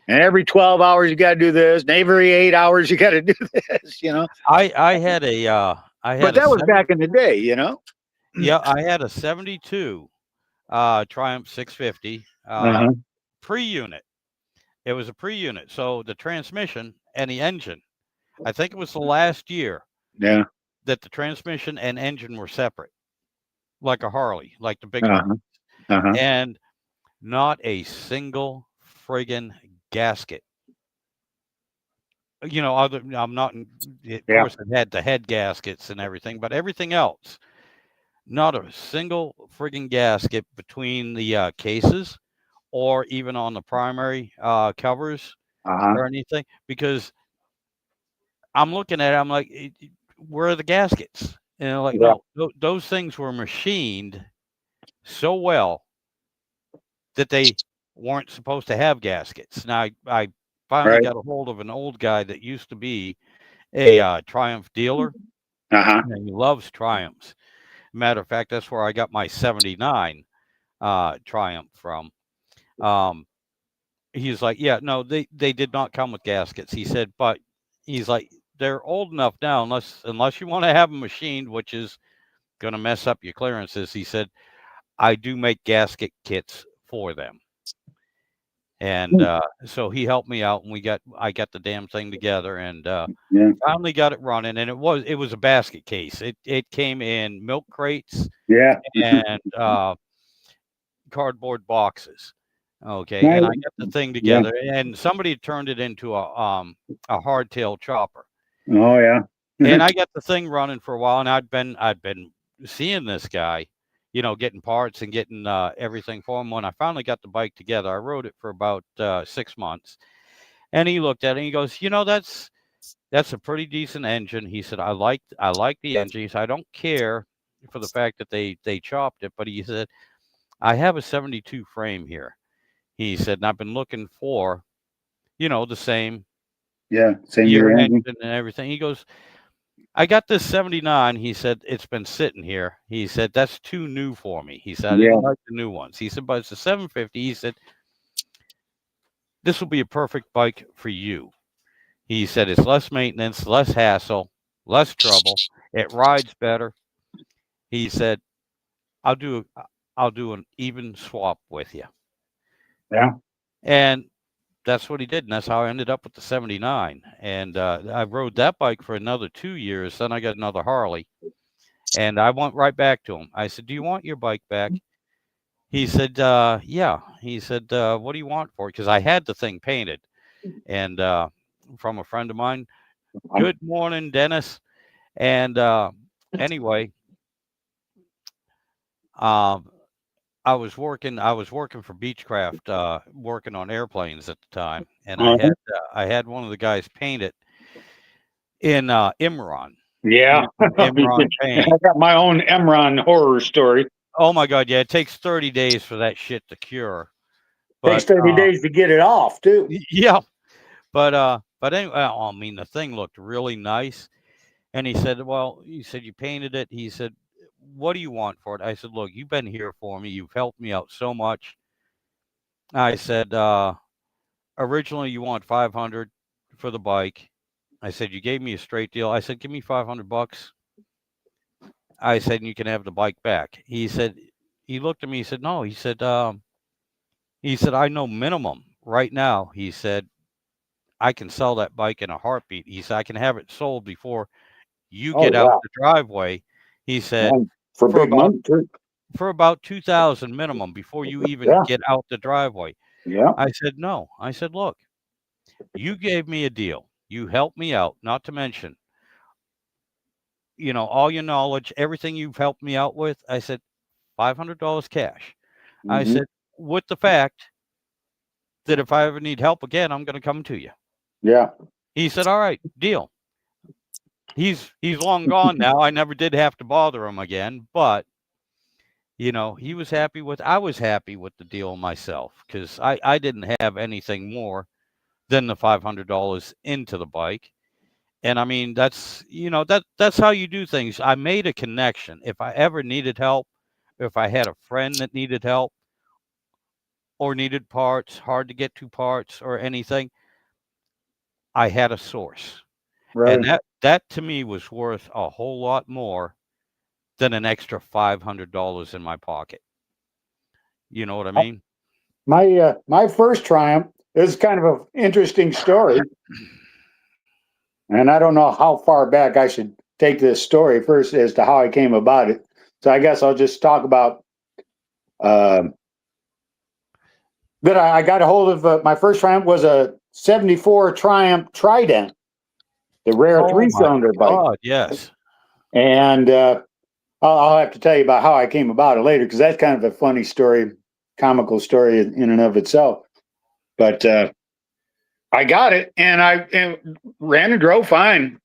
and every 12 hours you got to do this, and every 8 hours you got to do this. I had a but that was back in the day, Yeah, I had a 72 Triumph 650 pre-unit. It was a pre-unit, so the transmission and the engine. I think it was the last year. Yeah. That the transmission and engine were separate, like a Harley, like the big Uh-huh. Harley, and not a single friggin' gasket. I'm not. Of course, it had the head gaskets and everything, but everything else. Not a single friggin' gasket between the cases or even on the primary covers or anything, because I'm looking at it, I'm like, where are the gaskets? And like, no, those things were machined so well that they weren't supposed to have gaskets. Now I finally Right. got a hold of an old guy that used to be a Triumph dealer, Uh-huh. and he loves Triumphs. Matter of fact, that's where I got my '79 Triumph from. Um, he's like, yeah, no, they did not come with gaskets. He said, but he's like, they're old enough now, unless you want to have them machined, which is going to mess up your clearances. He said, I do make gasket kits for them. And so he helped me out, and I got the damn thing together, and Yeah. finally got it running. And it was a basket case. It came in milk crates Yeah. and cardboard boxes. Okay, Now, and I got the thing yeah. together, and somebody turned it into a hardtail chopper, Oh, yeah. and I got the thing running for a while. And I'd been seeing this guy, getting parts and getting everything for him. When I finally got the bike together, I rode it for about 6 months, and he looked at it and he goes, that's a pretty decent engine. He said, I like the engine. He said, I don't care for the fact that they chopped it, but he said, I have a 72 frame here. He said, and I've been looking for, the same Yeah. Same year year engine engine. and everything. He goes, I got this 79. He said, it's been sitting here. He said, that's too new for me. He said, I Yeah. didn't like the new ones. He said, but it's a 750. He said, this will be a perfect bike for you. He said, it's less maintenance, less hassle, less trouble. It rides better. He said, I'll do an even swap with you. Yeah. And that's what he did, and that's how I ended up with the 79. And I rode that bike for another 2 years. Then I got another Harley, and I went right back to him. I said, do you want your bike back? He said, yeah. He said, what do you want for it? Because I had the thing painted, and from a friend of mine. Good morning, Dennis. And anyway, um, I was working for Beechcraft, working on airplanes at the time, and I had one of the guys paint it in Imron. Yeah. Imron I paint. got my own Emron horror story. Oh my God, yeah, it takes 30 days for that shit to cure. Takes But 30 days to get it off, too. yeah, but anyway, I mean, the thing looked really nice. And he said, well, he said, you painted it. He said, what do you want for it? I said, look, you've been here for me. You've helped me out so much. I said, originally you want 500 for the bike. I said, you gave me a straight deal. I said, give me $500. I said, and you can have the bike back. He said, he looked at me. He said, no. He said, I know minimum right now. He said, I can sell that bike in a heartbeat. He said, I can have it sold before you get out the driveway. He said, for big money, too. For about 2,000 minimum before you even get out the driveway. Yeah. I said, no. I said, look, you gave me a deal. You helped me out, not to mention, all your knowledge, everything you've helped me out with. I said, $500 cash. Mm-hmm. I said, with the fact that if I ever need help again, I'm going to come to you. Yeah. He said, all right, deal. He's long gone now. I never did have to bother him again, but I was happy with the deal myself, because I didn't have anything more than the $500 into the bike. And I mean, that's how you do things. I made a connection. If I ever needed help, if I had a friend that needed help or needed parts, hard to get to parts or anything, I had a source. Right. And that to me was worth a whole lot more than an extra $500 in my pocket. You know what I mean? My first Triumph is kind of an interesting story. And I don't know how far back I should take this story first as to how I came about it. So I guess I'll just talk about that I got a hold of my first Triumph was a 74 Triumph Trident, the rare 3-cylinder bike. God, yes. And I'll have to tell you about how I came about it later, because that's kind of a funny story, comical story in and of itself. But I got it, and I ran and drove fine.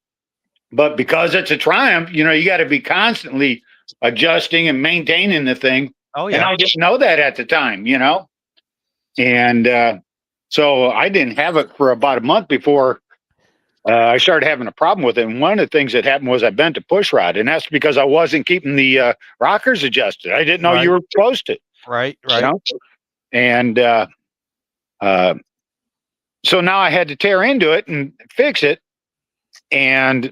But because it's a Triumph, you got to be constantly adjusting and maintaining the thing. Oh, yeah. And I didn't know that at the time, And so I didn't have it for about a month before I started having a problem with it. And one of the things that happened was I bent a push rod, and that's because I wasn't keeping the rockers adjusted. I didn't know you were supposed to. Right. You know? And so now I had to tear into it and fix it. And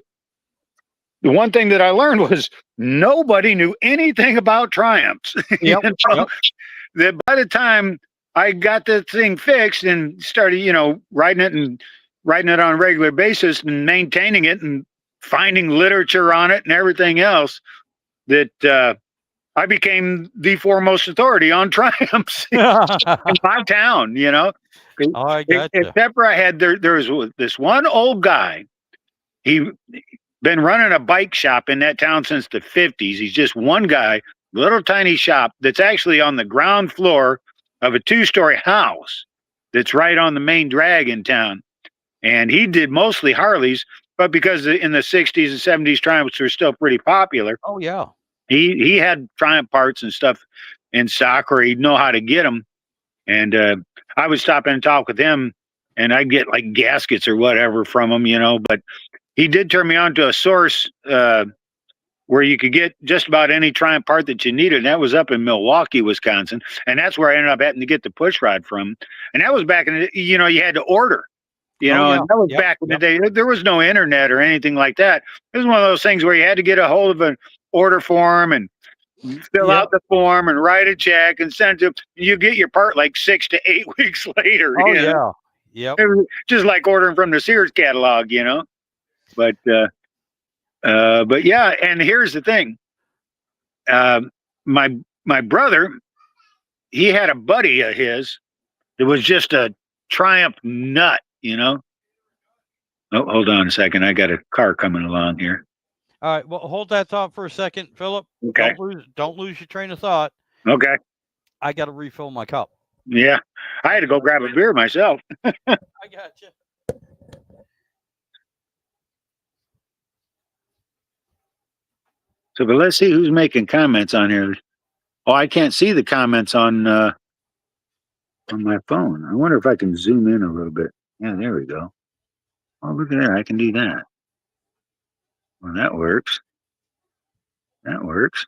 the one thing that I learned was nobody knew anything about Triumphs. Yep. Yep. That by the time I got the thing fixed and started, riding it on a regular basis and maintaining it and finding literature on it and everything else, that I became the foremost authority on Triumphs in my town. Oh, I got you. Except for there was this one old guy. He been running a bike shop in that town since the 50s. He's just one guy, little tiny shop that's actually on the ground floor of a 2-story house that's right on the main drag in town. And he did mostly Harleys, but because in the 60s and 70s Triumphs were still pretty popular. Oh, yeah. He had Triumph parts and stuff in stock, or he'd know how to get them. And I would stop in and talk with him, and I'd get like gaskets or whatever from him, but he did turn me on to a source where you could get just about any Triumph part that you needed. And that was up in Milwaukee, Wisconsin. And that's where I ended up having to get the push rod from. And that was back in you had to order, and that was back in the day. There was no internet or anything like that. It was one of those things where you had to get a hold of an order form and fill out the form and write a check and send it to you. Get your part like 6 to 8 weeks later. Oh, yeah. Yep. It was just like ordering from the Sears catalog, But yeah, and here's the thing. My brother, he had a buddy of his that was just a Triumph nut, Oh, hold on a second. I got a car coming along here. All right. Well, hold that thought for a second, Philip. Okay. Don't lose your train of thought. Okay. I got to refill my cup. Yeah. I had to go grab a beer myself. I got you. So, but let's see who's making comments on here. Oh, I can't see the comments on my phone. I wonder if I can zoom in a little bit. Yeah, there we go. Oh, look at that. I can do that. Well, that works. That works.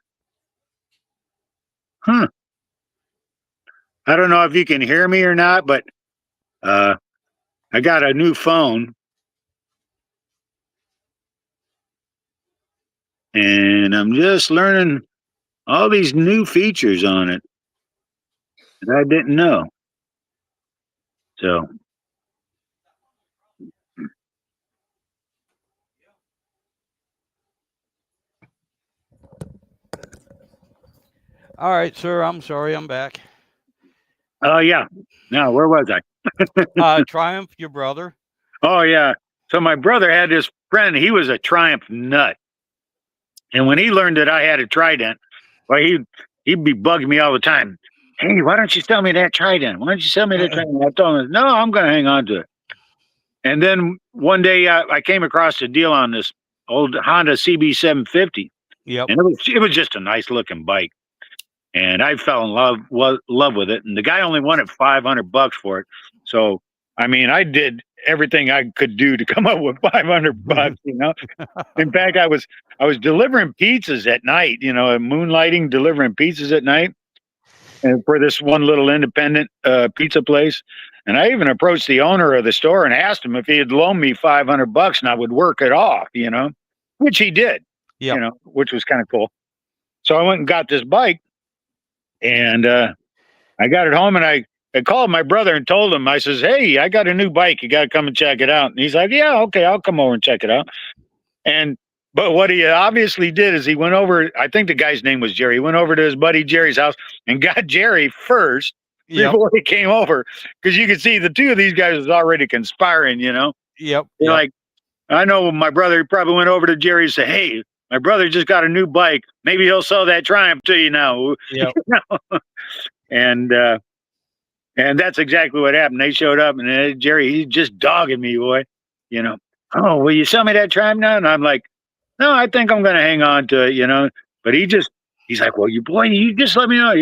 Huh. I don't know if you can hear me or not, but I got a new phone. And I'm just learning all these new features on it that I didn't know. So, all right, sir. I'm sorry. I'm back. oh yeah. Now, where was I? Triumph, your brother. Oh yeah. So my brother had this friend. He was a Triumph nut, and when he learned that I had a Trident, well, he'd be bugging me all the time. Hey, why don't you sell me that Trident? Why don't you sell me that Trident? I told him, no, I'm going to hang on to it. And then one day I came across a deal on this old Honda CB750. Yep. And it was just a nice looking bike. And I fell in love with it. And the guy only wanted $500 for it. So, I mean, I did everything I could do to come up with $500, In fact, I was delivering pizzas at night, moonlighting, delivering pizzas at night. And for this one little independent pizza place. And I even approached the owner of the store and asked him if he had loaned me $500 and I would work it off, which he did, which was kind of cool. So I went and got this bike, and I got it home, and I called my brother and told him, I says, hey, I got a new bike. You got to come and check it out. And he's like, yeah, okay, I'll come over and check it out. But what he obviously did is he went over, I think the guy's name was Jerry. He went over to his buddy Jerry's house and got Jerry first before he came over. Because you could see the two of these guys was already conspiring, Yep. Like, I know my brother probably went over to Jerry and said, hey, my brother just got a new bike. Maybe he'll sell that Triumph to you now. Yep. And that's exactly what happened. They showed up, and Jerry, he's just dogging me, boy. Oh, will you sell me that Triumph now? And I'm like, no, I think I'm going to hang on to it, But he's like, well, you just let me know,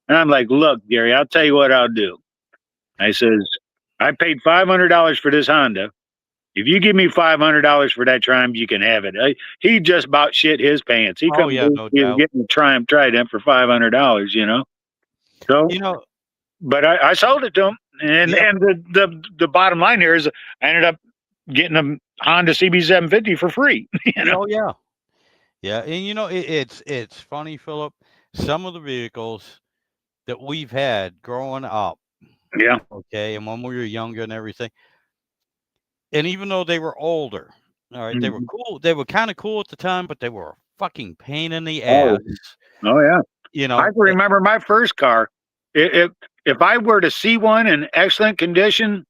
And I'm like, look, Gary, I'll tell you what I'll do. I says, I paid $500 for this Honda. If you give me $500 for that Triumph, you can have it. He just about shit his pants. He Oh couldn't yeah, believe no he was doubt. getting a Triumph Trident for $500. So, You know, but I sold it to him, and yeah. the bottom line here is I ended up getting a Honda CB750 for free. Oh yeah. Yeah, and it's funny, Philip. Some of the vehicles that we've had growing up, Yeah. okay, and when we were younger and everything, and even though they were older, all right, they were Mhm. cool. They were kind of cool at the time, but they were a fucking pain in the Oh, ass. oh yeah. You I know, can remember my first car. If I were to see one in excellent condition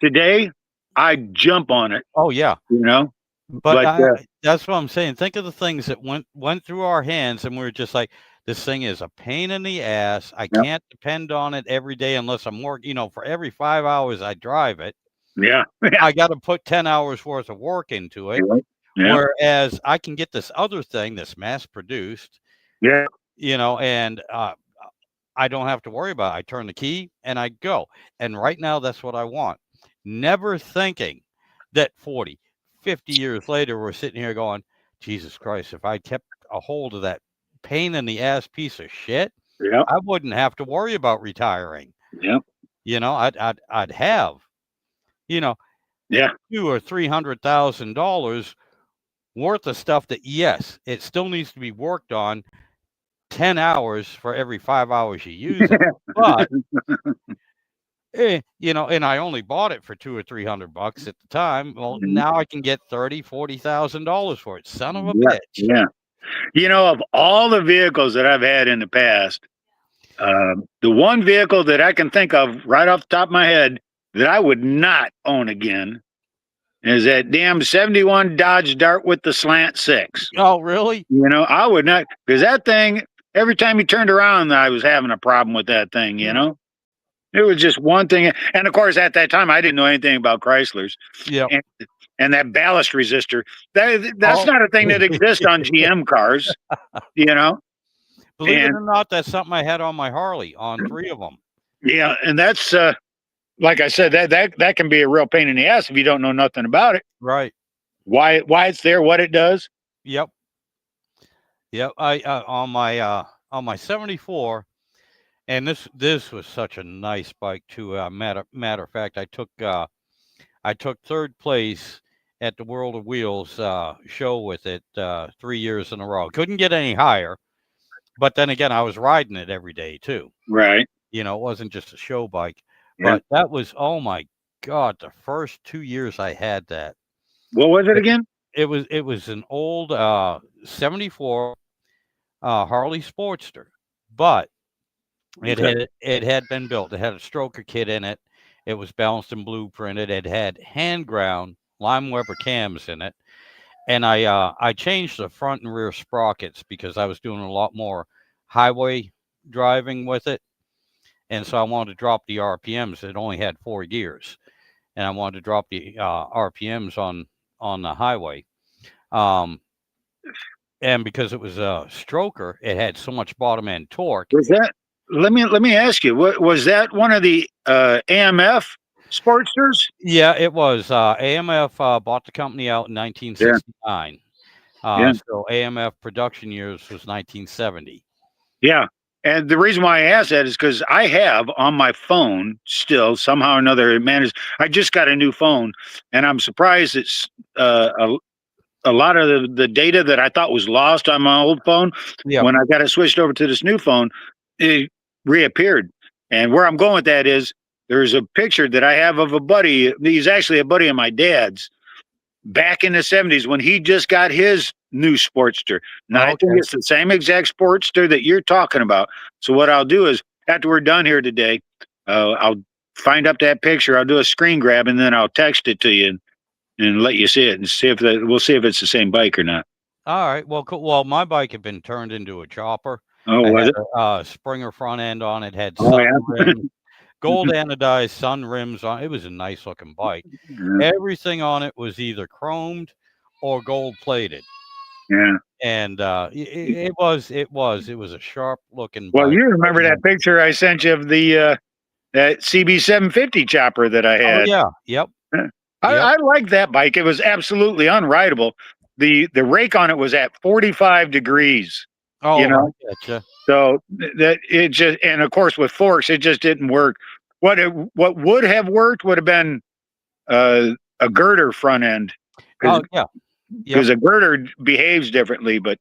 today, I'd jump on it. oh yeah, You know, but but that's what I'm saying. Think of the things that went through our hands, and we were just like, this thing is a pain in the ass. I yeah, can't depend on it every day unless I'm working. For every 5 hours I drive it, yeah, yeah, I got to put 10 hours worth of work into it. yeah, yeah, Whereas I can get this other thing that's mass produced, yeah. and I don't have to worry about it. I turn the key and I go. And right now, that's what I want. Never thinking that 40, 50 years later, we're sitting here going, Jesus Christ, if I kept a hold of that pain in the ass piece of shit, Yeah, I wouldn't have to worry about retiring. yeah, I'd have, you know, yeah, two or $300,000 worth of stuff that, yes, it still needs to be worked on 10 hours for every 5 hours you use it. But, and I only bought it for 2 or 300 bucks at the time. Well, now I can get $30,000, $40,000 for it. Son of a yeah, bitch. yeah. Of all the vehicles that I've had in the past, the one vehicle that I can think of right off the top of my head that I would not own again is that damn 71 Dodge Dart with the slant six. Oh, really? I would not, because that thing, every time you turned around, I was having a problem with that thing. It was just one thing. And of course, at that time, I didn't know anything about Chryslers. Yep. And, and that ballast resistor, that's Oh, not a thing that exists on GM cars, you know? believe it And or not, that's something I had on my Harley on 3 of them. yeah, and that's, like I said, that can be a real pain in the ass if you don't know nothing about it, Right. why it's there, what it does. Yep. Yep. I on my 74, and this was such a nice bike too. Matter of fact, I took third place at the World of Wheels show with it 3 years in a row. Couldn't get any higher, but then again, I was riding it every day too. Right. It wasn't just a show bike. Yeah. But that was, oh my God, the first 2 years I had that. What was it It, again? it was an old 74 Harley Sportster, but Okay. it had been built. It had a stroker kit in it. It was balanced and blueprinted. It had hand ground Lime Weber cams in it, and I changed the front and rear sprockets because I was doing a lot more highway driving with it, and so I wanted to drop the RPMs. It only had 4 gears, and I wanted to drop the RPMs on the highway. Um, and because it was a stroker, it had so much bottom end torque. Was that? Let me ask you. What was that? One of the AMF Sportsters? Yeah, it was. AMF bought the company out in Yeah, 1969. yeah, So AMF production years was 1970. yeah. And the reason why I asked that is because I have on my phone still somehow or another it managed. I just got a new phone, and I'm surprised it's a lot of the data that I thought was lost on my old phone. Yep. When I got it switched over to this new phone, it reappeared. And where I'm going with that is there's a picture that I have of a buddy. He's actually a buddy of my dad's back in the 70s when he just got his new Sportster. Now, I Oh, think okay. it's the same exact Sportster that you're talking about. So, what I'll do is after we're done here today, I'll find up that picture. I'll do a screen grab and then I'll text it to you and let you see it and see if we'll see if it's the same bike or not. All right. Well, cool. Well, my bike had been turned into a chopper. Oh, I was had it? a Springer front end on it. Had Oh, sun yeah. rims, gold anodized sun rims on. It was a nice looking bike. Yeah. Everything on it was either chromed or gold plated, Yeah. and it was a sharp looking Well, bike. you remember that picture I sent you of the that CB 750 chopper that I Oh had. yeah. Yep. I, Yep. I liked that bike. It was absolutely unrideable. The rake on it was at 45 degrees, you Oh, I know. getcha. So that it just, and of course with forks, it just didn't work. What would have worked would have been a girder front end, because Oh yeah. Yep. a girder behaves differently, but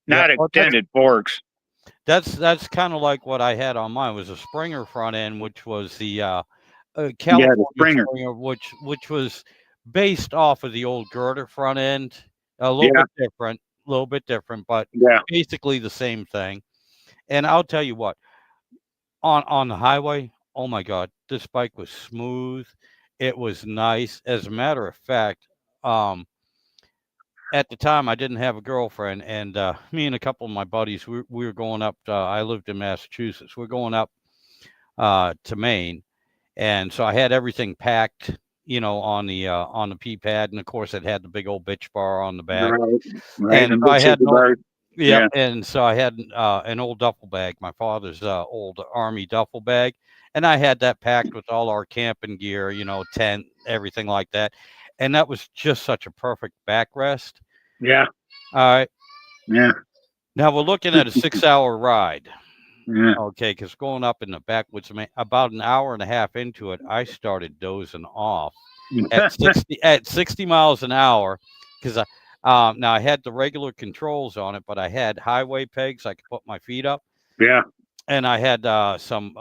Yep. not Well, that's extended forks. that's kind of like what I had on mine was a Springer front end, which was the Yeah, the California Springer. Springer, which was based off of the old girder front end, a Yeah, little bit different, but yeah, basically the same thing. And I'll tell you what, on the highway, oh my God, this bike was smooth. It was nice. As a matter of fact, um, at the time I didn't have a girlfriend, and me and a couple of my buddies, we were going up. I lived in Massachusetts. We're going up to Maine, and so I had everything packed, on the P pad, and of course it had the big old bitch bar on the back, right, right. and And so I big had super no. bar. Yep, Yeah, and so I had an old duffel bag, my father's old army duffel bag, and I had that packed with all our camping gear, tent, everything like that, and that was just such a perfect backrest. yeah, All right, yeah, now we're looking at a 6 hour ride. yeah. Okay, because going up in the backwoods, about an hour and a half into it, I started dozing off at 60 miles an hour, because now I had the regular controls on it, but I had highway pegs I could put my feet up, Yeah, and I had some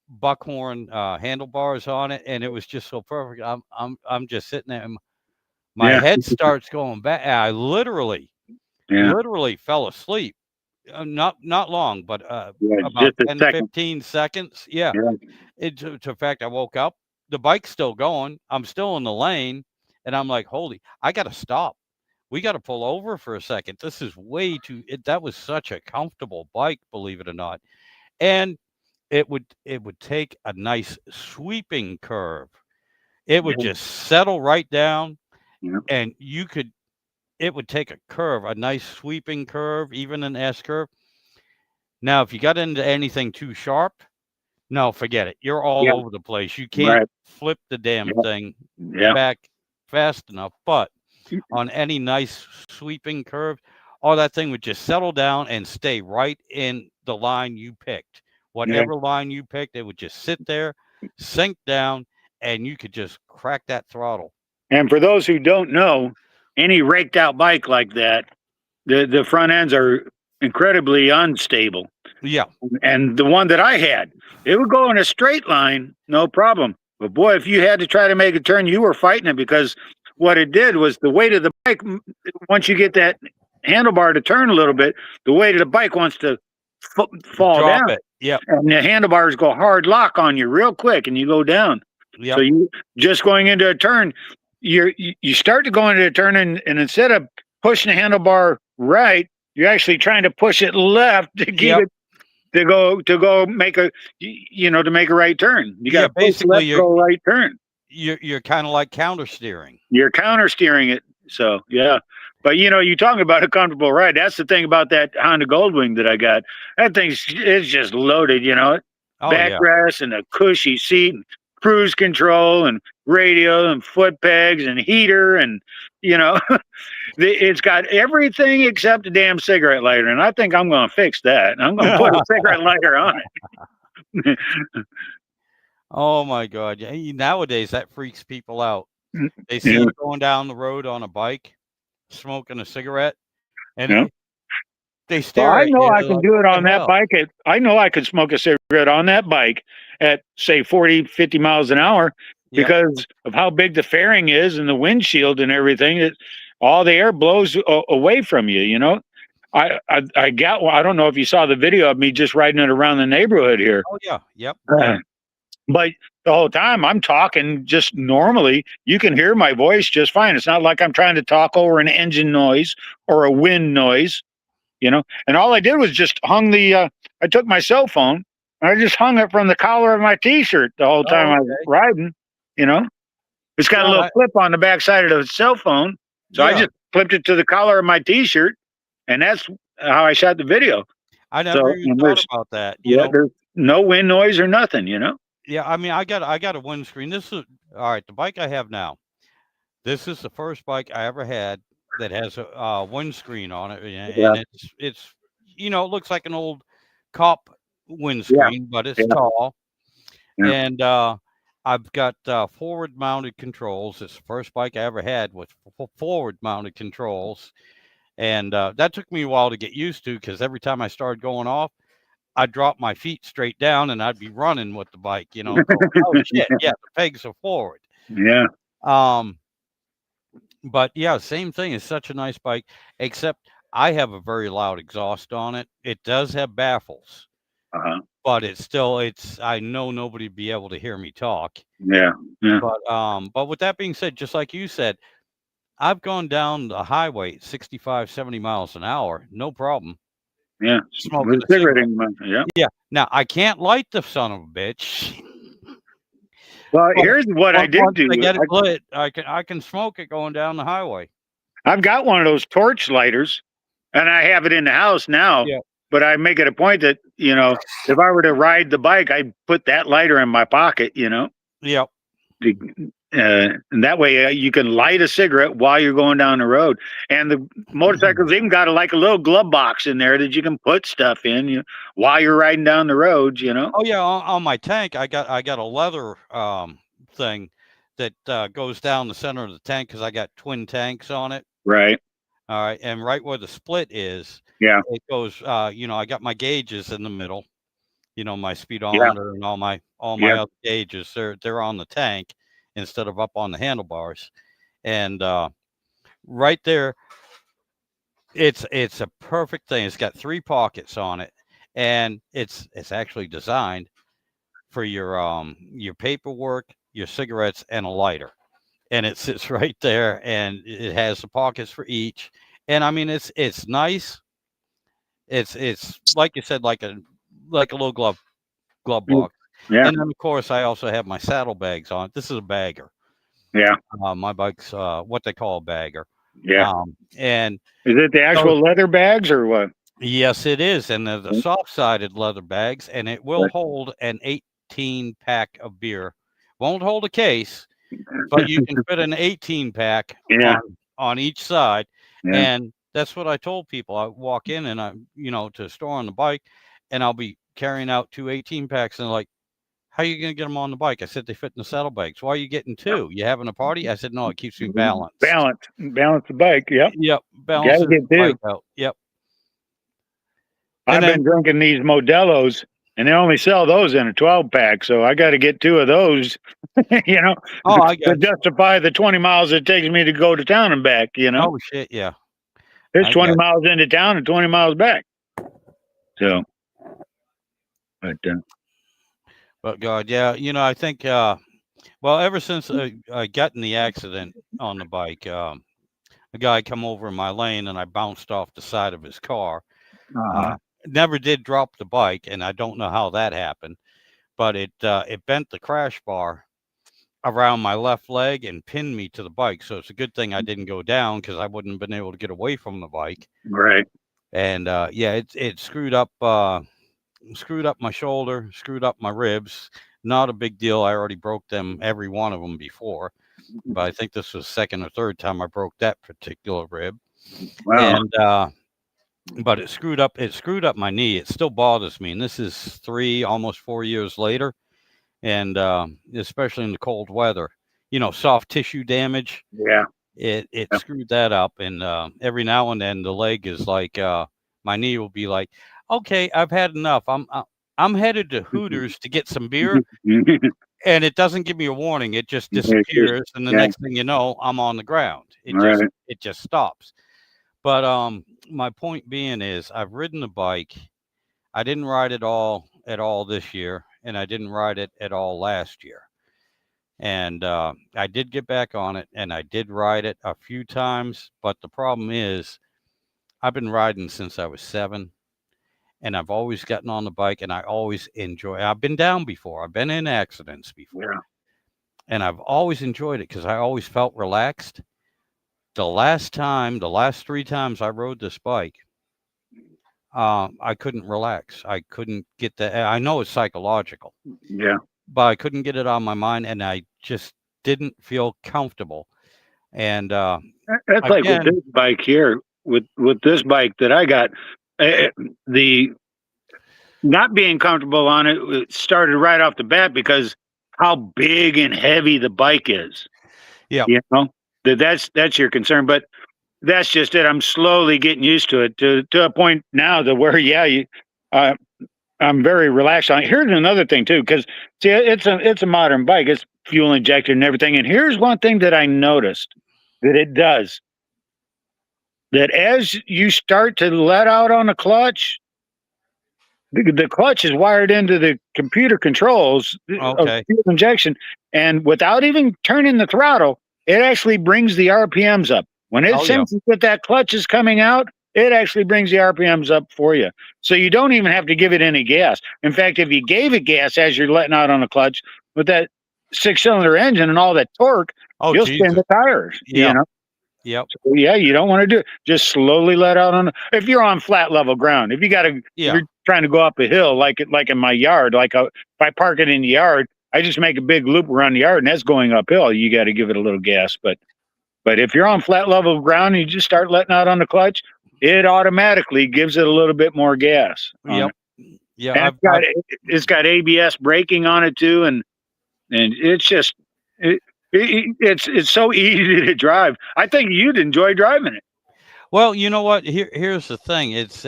buckhorn handlebars on it, and it was just so perfect. I'm just sitting there, and my yeah, head starts going back. And I yeah, literally fell asleep. Not long, but yeah. about Just a 10, second. 15 seconds. Yeah. Yeah, To fact, I woke up, the bike's still going. I'm still in the lane, and I'm like, holy, I got to stop. We got to pull over for a second. This is way too. That was such a comfortable bike, believe it or not, and it would take a nice sweeping curve. It would yeah, just settle right down, yeah, and it would take a curve, a nice sweeping curve, even an S curve. Now, if you got into anything too sharp, no, forget it. You're all yeah. over the place. You can't Right. flip the damn Yeah, thing yeah, back fast enough. But on any nice sweeping curve, all that thing would just settle down and stay right in the line you picked. yeah. Whatever line you picked, it would just sit there, sink down, and you could just crack that throttle. And for those who don't know, any raked out bike like that, the front ends are incredibly unstable. Yeah. And the one that I had, it would go in a straight line, no problem. But boy, if you had to try to make a turn, you were fighting it, because what it did was the weight of the bike, once you get that handlebar to turn a little bit, the weight of the bike wants to fall Drop down. it. Yep. And the handlebars go hard lock on you real quick and you go down. So Yep. you just going into a turn, you start to go into a turn, and instead of pushing the handlebar right, you're actually trying to push it left to keep Yep. it to go make a to make a right turn. You got Yeah. to push Basically, left, go right turn. you're kind of like counter steering. You're counter steering it. So yeah. But you talking about a comfortable ride. That's the thing about that Honda Goldwing that I got. That thing's it's just loaded, Oh yeah. backrest and a cushy seat and cruise control and radio and foot pegs and heater, and you know it's got everything except a damn cigarette lighter, and I think I'm going to fix that. I'm going to put a cigarette lighter on it. Oh my God. Yeah, nowadays that freaks people out. They see Yeah, you going down the road on a bike, smoking a cigarette, and yeah. they Well, stare I at know you. I They're can like, do "What it the on that hell?" bike. I know I could smoke a cigarette on that bike at, say, 40, 50 miles an hour, Yep. because of how big the fairing is and the windshield and everything. All the air blows away from you. I got. I don't know if you saw the video of me just riding it around the neighborhood here. Oh yeah. Yep. Uh, But the whole time I'm talking just normally, you can hear my voice just fine. It's not like I'm trying to talk over an engine noise or a wind noise. And all I did was just hung I took my cell phone and I just hung it from the collar of my t-shirt the whole time Oh, I was okay. riding, you know. It's got a Yeah. little clip on the back side of the cell phone. So I Yeah. just clipped it to the collar of my t-shirt, and that's how I shot the video. I never So even and thought about that. there's no wind noise or nothing. Yeah, I mean, I got a windscreen. This is all right. The bike I have now. This is the first bike I ever had that has a windscreen on it, Yeah, and it's it looks like an old cop yeah, windscreen, but it's yeah, tall, yeah. and I've got forward mounted controls. It's the first bike I ever had with forward mounted controls, and that took me a while to get used to because every time I started going off, I'd drop my feet straight down and I'd be running with the bike, going, oh shit, yeah, the pegs are forward. Yeah. Um, But yeah, same thing. It's such a nice bike, except I have a very loud exhaust on it. It does have baffles, Uh-huh. but it's I know nobody'd be able to hear me talk. Yeah. Yeah. But with that being said, just like you said, I've gone down the highway at 65, 70 miles an hour, no problem, Yeah. smoking With a a cigarette cigarette. in my, yeah. Yeah. Now I can't light the son of a bitch. Well, But here's what I did once I do. get it lit, I can smoke it going down the highway. I've got one of those torch lighters, and I have it in the house now. Yeah. But I make it a point that if I were to ride the bike, I'd put that lighter in my pocket. Yep. And that way you can light a cigarette while you're going down the road. And the motorcycles even got like a little glove box in there that you can put stuff in while you're riding down the road. Oh yeah, on my tank, I got a leather thing that goes down the center of the tank because I got twin tanks on it. Right. All right, and right where the split is, Yeah. it goes. I got my gauges in the middle. My Yeah. speedometer and all my Yeah. other gauges. They're on the tank instead of up on the handlebars, and right there, it's a perfect thing. It's got 3 pockets on it, and it's actually designed for your paperwork, your cigarettes, and a lighter. And it sits right there, and it has the pockets for each. And I mean, it's nice. It's like you said, like a little glove box. Yeah. And then of course I also have my saddlebags on it. This is a bagger. Yeah. My bike's what they call a bagger. Yeah. And Is it the so actual leather bags or what? yes, it is, and they're the Mm. soft-sided leather bags, and it will Right. hold an 18 pack of beer. Won't hold a case, but you can fit an 18 pack Yeah. on each side. Yeah. And that's what I told people. I walk in and to a store on the bike, and I'll be carrying out 2 18 packs, and they're like, how are you going to get them on the bike? I said, they fit in the saddlebags. Why are you getting two? You having a party? I said, no, it keeps me balanced. Balance the bike. Yep. Yep. Gotta Balances get the bike two. out. Yep. And I've then, been drinking these Modelo's, and they only sell those in a 12 pack, so I got to get two of those, you know, oh, I to got you. justify the 20 miles it takes me to go to town and back. Oh, shit. Yeah. There's I 20 got miles into town and 20 miles back. So, but But God, yeah, I think, well, ever since I got in the accident on the bike, a guy come over in my lane and I bounced off the side of his car. uh-huh. Never did drop the bike, and I don't know how that happened, but it bent the crash bar around my left leg and pinned me to the bike. So it's a good thing I didn't go down because I wouldn't have been able to get away from the bike. Right. And yeah, it screwed up my shoulder, screwed up my ribs. Not a big deal. I already broke them, every one of them before, but I think this was second or third time I broke that particular rib. Wow. And but it screwed up my knee. It still bothers me, and this is almost 4 years later. And especially in the cold weather, soft tissue damage. Yeah. It screwed that up, and every now and then the leg is like, my knee will be like, okay, I've had enough. I'm headed to Hooters to get some beer, and it doesn't give me a warning. It just disappears, and the yeah. next thing you know, I'm on the ground. Right. It just stops. But my point being is, I've ridden the bike. I didn't ride it all at all this year, and I didn't ride it at all last year. And I did get back on it, and I did ride it a few times. But the problem is, I've been riding since I was 7, and I've always gotten on the bike, and I always enjoy. I've been down before. I've been in accidents before, Yeah. and I've always enjoyed it because I always felt relaxed. The last 3 times I rode this bike, I couldn't relax. I couldn't get that. I know it's psychological. Yeah. but I couldn't get it on my mind, and I just didn't feel comfortable. And That's like with again, this bike here. With this bike that I got, the not being comfortable on it started right off the bat because how big and heavy the bike is. yeah, You know that's your concern, but that's just it. I'm slowly getting used to it to a point now to where uh, I'm very relaxed on it. Here's another thing too, because see, it's a modern bike. It's fuel injected and everything. And here's one thing that I noticed that it does that as you start to let out on the clutch, the clutch is wired into the computer controls of okay, fuel injection, and without even turning the throttle, it actually brings the RPMs up. When it oh yeah, senses that that clutch is coming out, it actually brings the RPMs up for you. So you don't even have to give it any gas. In fact, if you gave it gas as you're letting out on the clutch with that six-cylinder engine and all that torque, oh you'll spin Jesus, the tires. yeah, yep, So, yeah, you don't want to do it. Just slowly let out on. If you're on flat level ground, if yeah, you're trying to go up a hill, like in my yard, if I park it in the yard, I just make a big loop around the yard, and that's going uphill. You got to give it a little gas, but if you're on flat level ground and you just start letting out on the clutch, it automatically gives it a little bit more gas on yep, it. yeah. And it's got ABS braking on it too, and it's just it's so easy to drive. I think you'd enjoy driving it. Well, you know what? Here's the thing. It's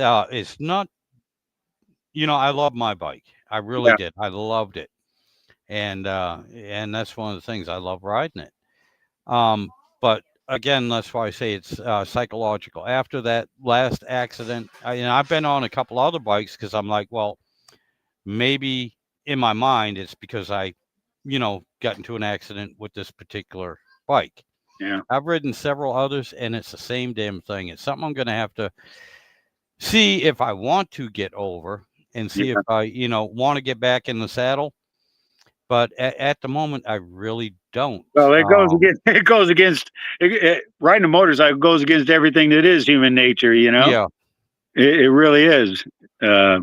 not. I love my bike. I really Yeah, did. I loved it, and that's one of the things I love riding it. But again, that's why I say it's psychological. After that last accident, I've been on a couple other bikes because I'm like, well, maybe in my mind it's because I, got into an accident with this particular bike. yeah, I've ridden several others, and it's the same damn thing. It's something I'm going to have to see if I want to get over and see if yeah. I, want to get back in the saddle. But at the moment, I really don't. Well, it goes against riding a motorcycle goes against everything that is human nature. Yeah, It really is. Uh,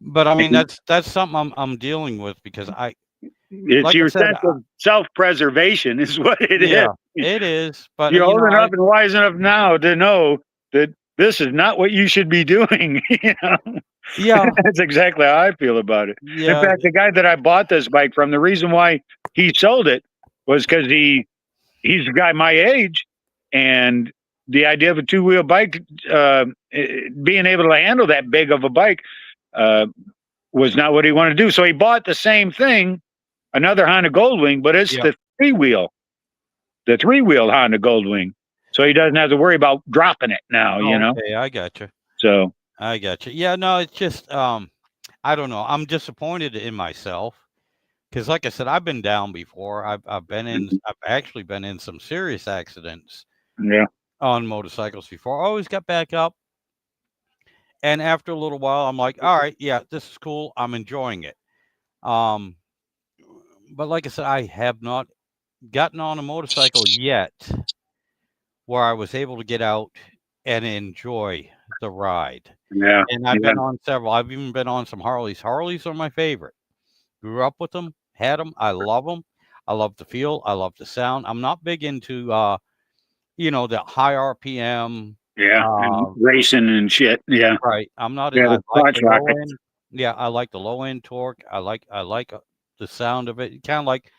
but I mean that's something I'm dealing with because it's like I your said, sense of self-preservation is what it is. yeah, it is. But You're old enough and wise enough now to know that this is not what you should be doing. yeah, That's exactly how I feel about it. In yeah, fact, the guy that I bought this bike from, the reason why he sold it was because he's a guy my age, and the idea of a two-wheel bike, being able to handle that big of a bike, uh, was not what he wanted to do. So he bought the same thing, another Honda Goldwing, but it's yeah. the three-wheel Honda Goldwing. So he doesn't have to worry about dropping it now. Okay, I got you. So I got you. Yeah, no, it's just I don't know. I'm disappointed in myself because, like I said, I've been down before. I've actually been in some serious accidents yeah, on motorcycles before. I always got back up, and after a little while, I'm like, all right, yeah, this is cool. I'm enjoying it. Um, but like I said, I have not gotten on a motorcycle yet where I was able to get out and enjoy the ride. yeah, And I've yeah, been on several. I've even been on some Harleys. Harleys are my favorite. Grew up with them, had them. I love them. I love the feel. I love the sound. I'm not big into the high RPM. yeah, and Uh, racing and shit. Yeah, right. I'm not. yeah, I the like crotch the low rocket. end. Yeah, I like the low end torque. I like the sound of it. Kind of like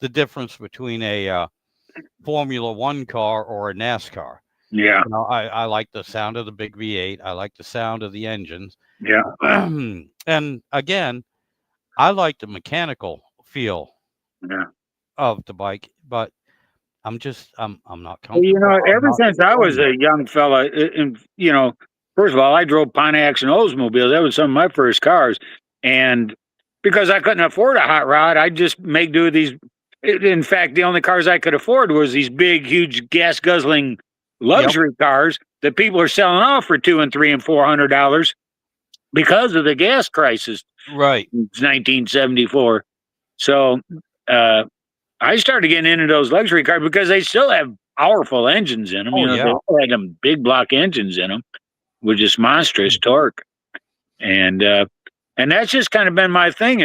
the difference between a Formula One car or a NASCAR. Yeah, I like the sound of the big V8. I like the sound of the engines. yeah, And again, I like the mechanical feel yeah. of the bike, but I'm not Well, comfortable. I'm ever not since I was enjoying it. a young fella, and first of all, I drove Pontiacs and Oldsmobiles. That was some of my first cars, and because I couldn't afford a hot rod, I just make do with these. In fact, the only cars I could afford was these big, huge, gas guzzling Yep. luxury cars that people are selling off for $200 and $300 and $400 because of the gas crisis Right. in 1974. So uh, I started getting into those luxury cars because they still have powerful engines in them. Oh They yeah. all had them big block engines in them with just monstrous torque. And And that's just kind of been my thing.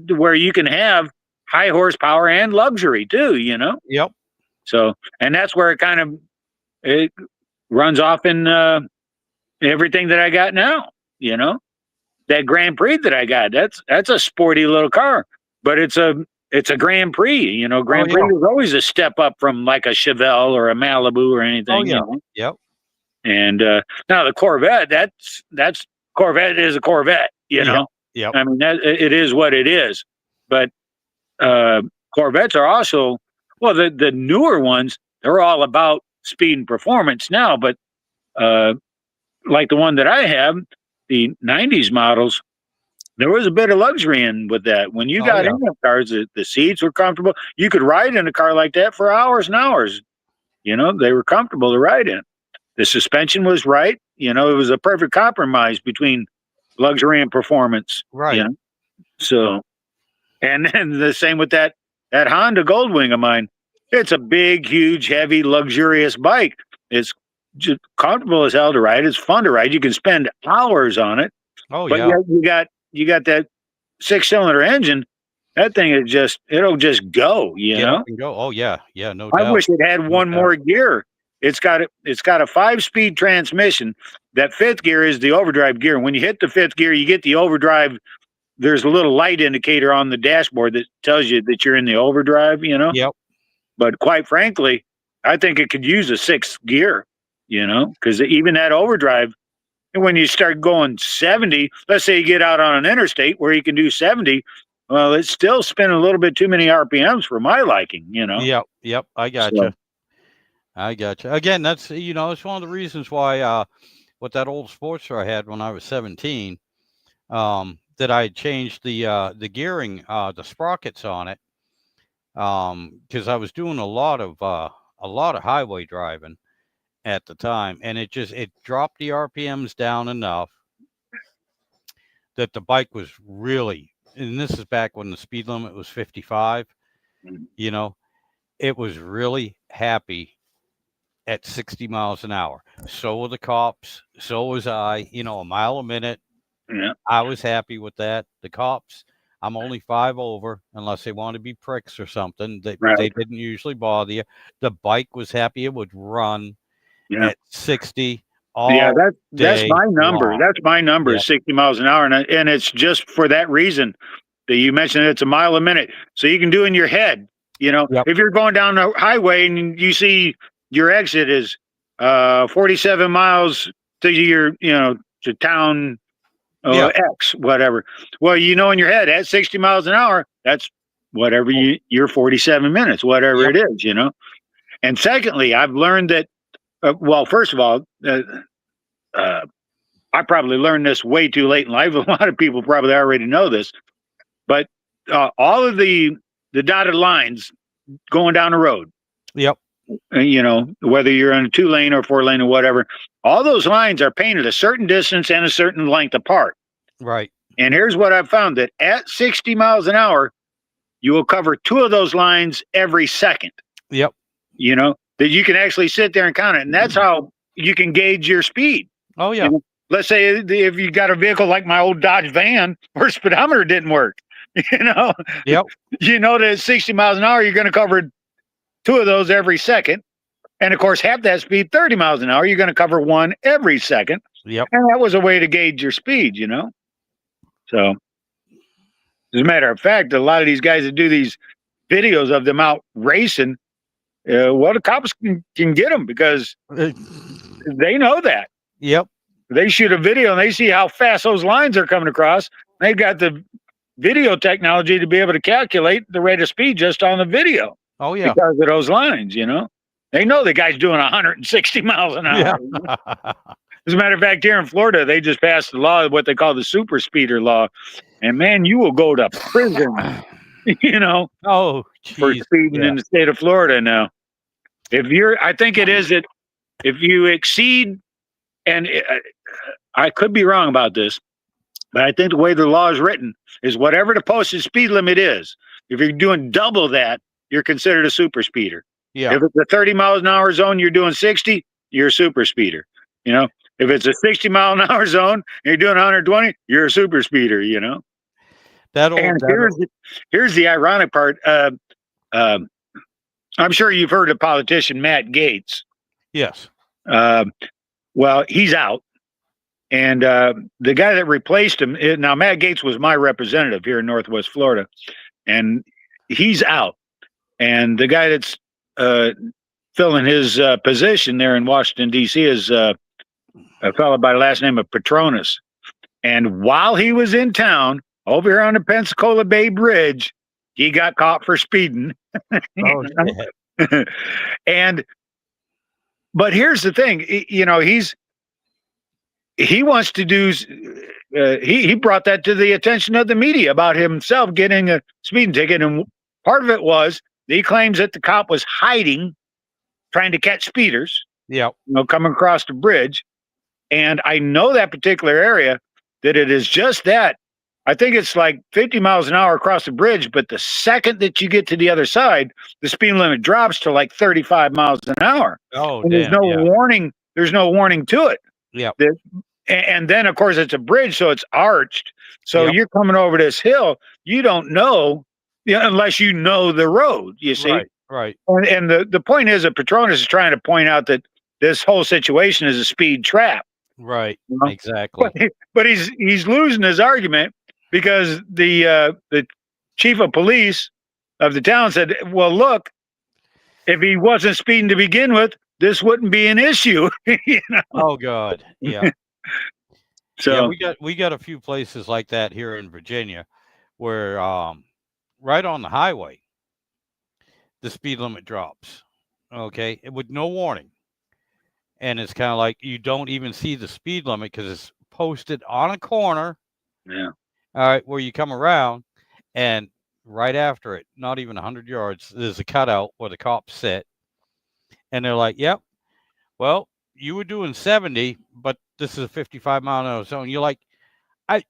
Where you can have high horsepower and luxury too, you know? Yep. So, and that's where it runs off in everything that I got now, you know? That Grand Prix that I got, that's a sporty little car, but it's a Grand Prix, you know. Grand Prix is always a step up from like a Chevelle or a Malibu or anything. Oh yeah. You know? Yep. And now the Corvette, that's Corvette is a Corvette, you know. Yep. I mean, it is what it is. But Corvettes are also, well, the newer ones, they're all about speed and performance now. But like the one that I have, the 90s models, there was a bit of luxury in with that. When you got in the cars, the seats were comfortable. You could ride in a car like that for hours and hours. You know, they were comfortable to ride in. The suspension was right. You know, it was a perfect compromise between luxury and performance. Right. You know? So, and then the same with that Honda Goldwing of mine. It's a big, huge, heavy, luxurious bike. It's just comfortable as hell to ride. It's fun to ride. You can spend hours on it. Oh but yeah. You got that 6-cylinder engine. That thing it'll just go, you Get know? up and go. Oh yeah. Yeah, no doubt. I wish it had one more gear. It's got a 5-speed transmission. That fifth gear is the overdrive gear. When you hit the fifth gear, you get the overdrive. There's a little light indicator on the dashboard that tells you that you're in the overdrive, you know? Yep. But quite frankly, I think it could use a sixth gear, you know, because even that overdrive, when you start going 70, let's say you get out on an interstate where you can do 70, well, it's still spinning a little bit too many RPMs for my liking, you know? Yep. I gotcha. I gotcha. Again, that's, you know, it's one of the reasons why with that old Sportster I had when I was 17, that I changed the gearing, the sprockets on it, because I was doing a lot of highway driving at the time, and it dropped the RPMs down enough that the bike was really, and this is back when the speed limit was 55, you know, it was really happy at 60 miles an hour. So were the cops. So was I, you know, a mile a minute. Yeah. I was happy with that. The cops, I'm only 5 over, unless they want to be pricks or something. They didn't usually bother you. The bike was happy. It would run at 60 all that's my number. long. That's my number is 60 miles an hour. And it's just for that reason that you mentioned it's a mile a minute. So you can do in your head, you know, if you're going down the highway and you see your exit is 47 miles to your, you know, to town X, whatever. Well, you know, in your head at 60 miles an hour, that's whatever you're 47 minutes, whatever it is, you know. And secondly, I've learned that, well, first of all, I probably learned this way too late in life. A lot of people probably already know this, but all of the dotted lines going down the road. Yep. You know, whether you're on a 2-lane or 4-lane or whatever, all those lines are painted a certain distance and a certain length apart. Right. And here's what I've found, that at 60 miles an hour, you will cover 2 of those lines every second. Yep. You know, that you can actually sit there and count it. And that's how you can gauge your speed. Oh, yeah. You know, let's say if you got a vehicle like my old Dodge van where speedometer didn't work, you know, you know that at 60 miles an hour, you're going to cover 2 of those every second. And of course, half that speed, 30 miles an hour, you're going to cover 1 every second. Yep. And that was a way to gauge your speed, you know? So, as a matter of fact, a lot of these guys that do these videos of them out racing, well, the cops can get them because they know that. Yep. They shoot a video and they see how fast those lines are coming across. They got the video technology to be able to calculate the rate of speed just on the video. Oh, yeah. Because of those lines, you know? They know the guy's doing 160 miles an hour. Yeah. As a matter of fact, here in Florida, they just passed a law, what they call the super speeder law. And man, you will go to prison, you know, for speeding in the state of Florida now. I think it is that if you exceed, and I could be wrong about this, but I think the way the law is written is whatever the posted speed limit is, if you're doing double that, you're considered a super speeder. Yeah. If it's a 30 miles an hour zone, you're doing 60, you're a super speeder. You know, If it's a 60-mile-an-hour zone and you're doing 120, you're a super speeder, you know. And here's the ironic part. I'm sure you've heard of politician Matt Gaetz. Yes. Well, he's out. And the guy that replaced him, now Matt Gaetz was my representative here in Northwest Florida, and he's out. And the guy that's filling his position there in Washington, D.C. is a fellow by the last name of Petronas. And while he was in town, over here on the Pensacola Bay Bridge, he got caught for speeding. Oh, but here's the thing, you know, he wants to do, he brought that to the attention of the media about himself getting a speeding ticket. And part of it was he claims that the cop was hiding, trying to catch speeders, yeah, you know, coming across the bridge. And I know that particular area, that it is just that. I think it's like 50 miles an hour across the bridge, but the second that you get to the other side, the speed limit drops to like 35 miles an hour. Oh, and there's no warning. There's no warning to it. Yeah. And then, of course, it's a bridge, so it's arched. So you're coming over this hill. You don't know, unless you know the road, you see. Right. And the point is that Petronas is trying to point out that this whole situation is a speed trap. Right. You know? Exactly. But he's losing his argument, because the chief of police of the town said, well, look, if he wasn't speeding to begin with, this wouldn't be an issue. You know? Oh, God. Yeah. So we got a few places like that here in Virginia where right on the highway, the speed limit drops. Okay. With no warning. And it's kind of like you don't even see the speed limit because it's posted on a corner. Yeah. All right, where you come around, and right after it, not even 100 yards, there's a cutout where the cops sit, and they're like, "Yep, well, you were doing 70, but this is a 55-mile-an-hour zone." You're like, the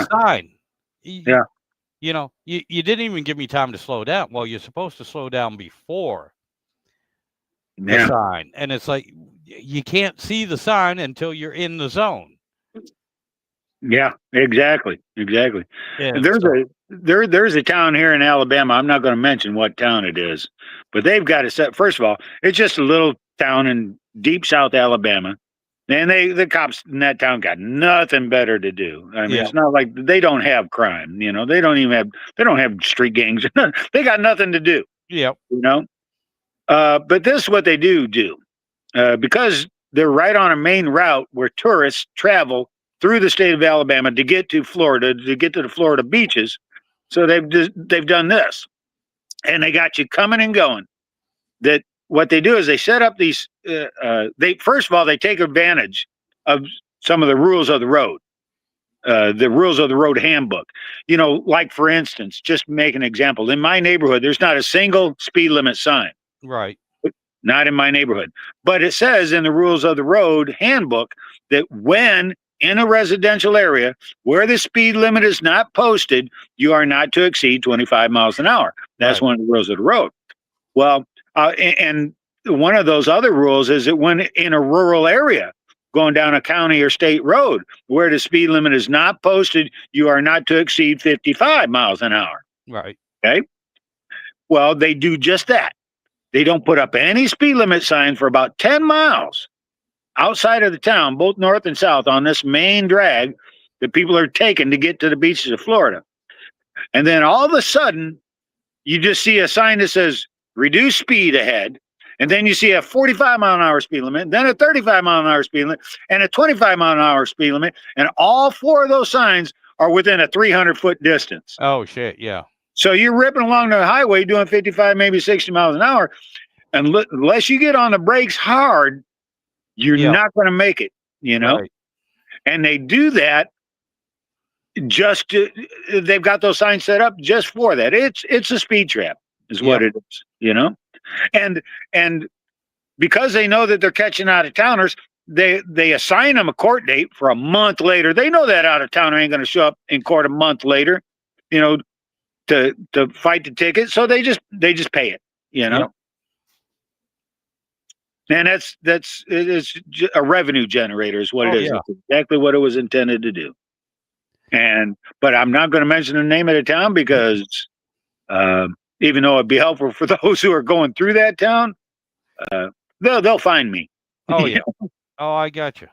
sign, yeah, you know, you didn't even give me time to slow down. Well, you're supposed to slow down before the sign, and it's like you can't see the sign until you're in the zone. Yeah, exactly. Yeah, there's a town here in Alabama. I'm not going to mention what town it is, but they've got a set. First of all, it's just a little town in deep South Alabama, and the cops in that town got nothing better to do. I mean, it's not like they don't have crime. You know, they don't have street gangs. They got nothing to do. Yeah, you know. But this is what they do, because they're right on a main route where tourists travel through the state of Alabama to get to Florida, to get to the Florida beaches. So they've done this, and they got you coming and going. That what they do is they set up these. First of all, they take advantage of some of the rules of the road, the rules of the road handbook. You know, like for instance, just to make an example, in my neighborhood, there's not a single speed limit sign. Right. Not in my neighborhood, but it says in the rules of the road handbook that when in a residential area where the speed limit is not posted, you are not to exceed 25 miles an hour. That's one of the rules of the road. Well, and one of those other rules is that when in a rural area going down a county or state road where the speed limit is not posted, you are not to exceed 55 miles an hour. Right. Okay. Well, they do just that. They don't put up any speed limit sign for about 10 miles outside of the town, both north and south, on this main drag that people are taking to get to the beaches of Florida. And then all of a sudden, you just see a sign that says reduce speed ahead. And then you see a 45-mile-an-hour speed limit, then a 35-mile-an-hour speed limit, and a 25-mile-an-hour speed limit. And all four of those signs are within a 300-foot distance. Oh, shit, yeah. So you're ripping along the highway doing 55, maybe 60 miles an hour. And unless you get on the brakes hard, you're not going to make it, you know? Right. And they do that they've got those signs set up just for that. It's a speed trap is what it is, you know? And because they know that they're catching out-of-towners, they assign them a court date for a month later. They know that out-of-towner ain't going to show up in court a month later, you know, to fight the ticket. So they just pay it, you know? And it is a revenue generator is what Oh, it is. yeah. It's exactly what it was intended to do. But I'm not going to mention the name of the town because even though it'd be helpful for those who are going through that town, uh, they'll find me. Oh, yeah. Oh, I got you.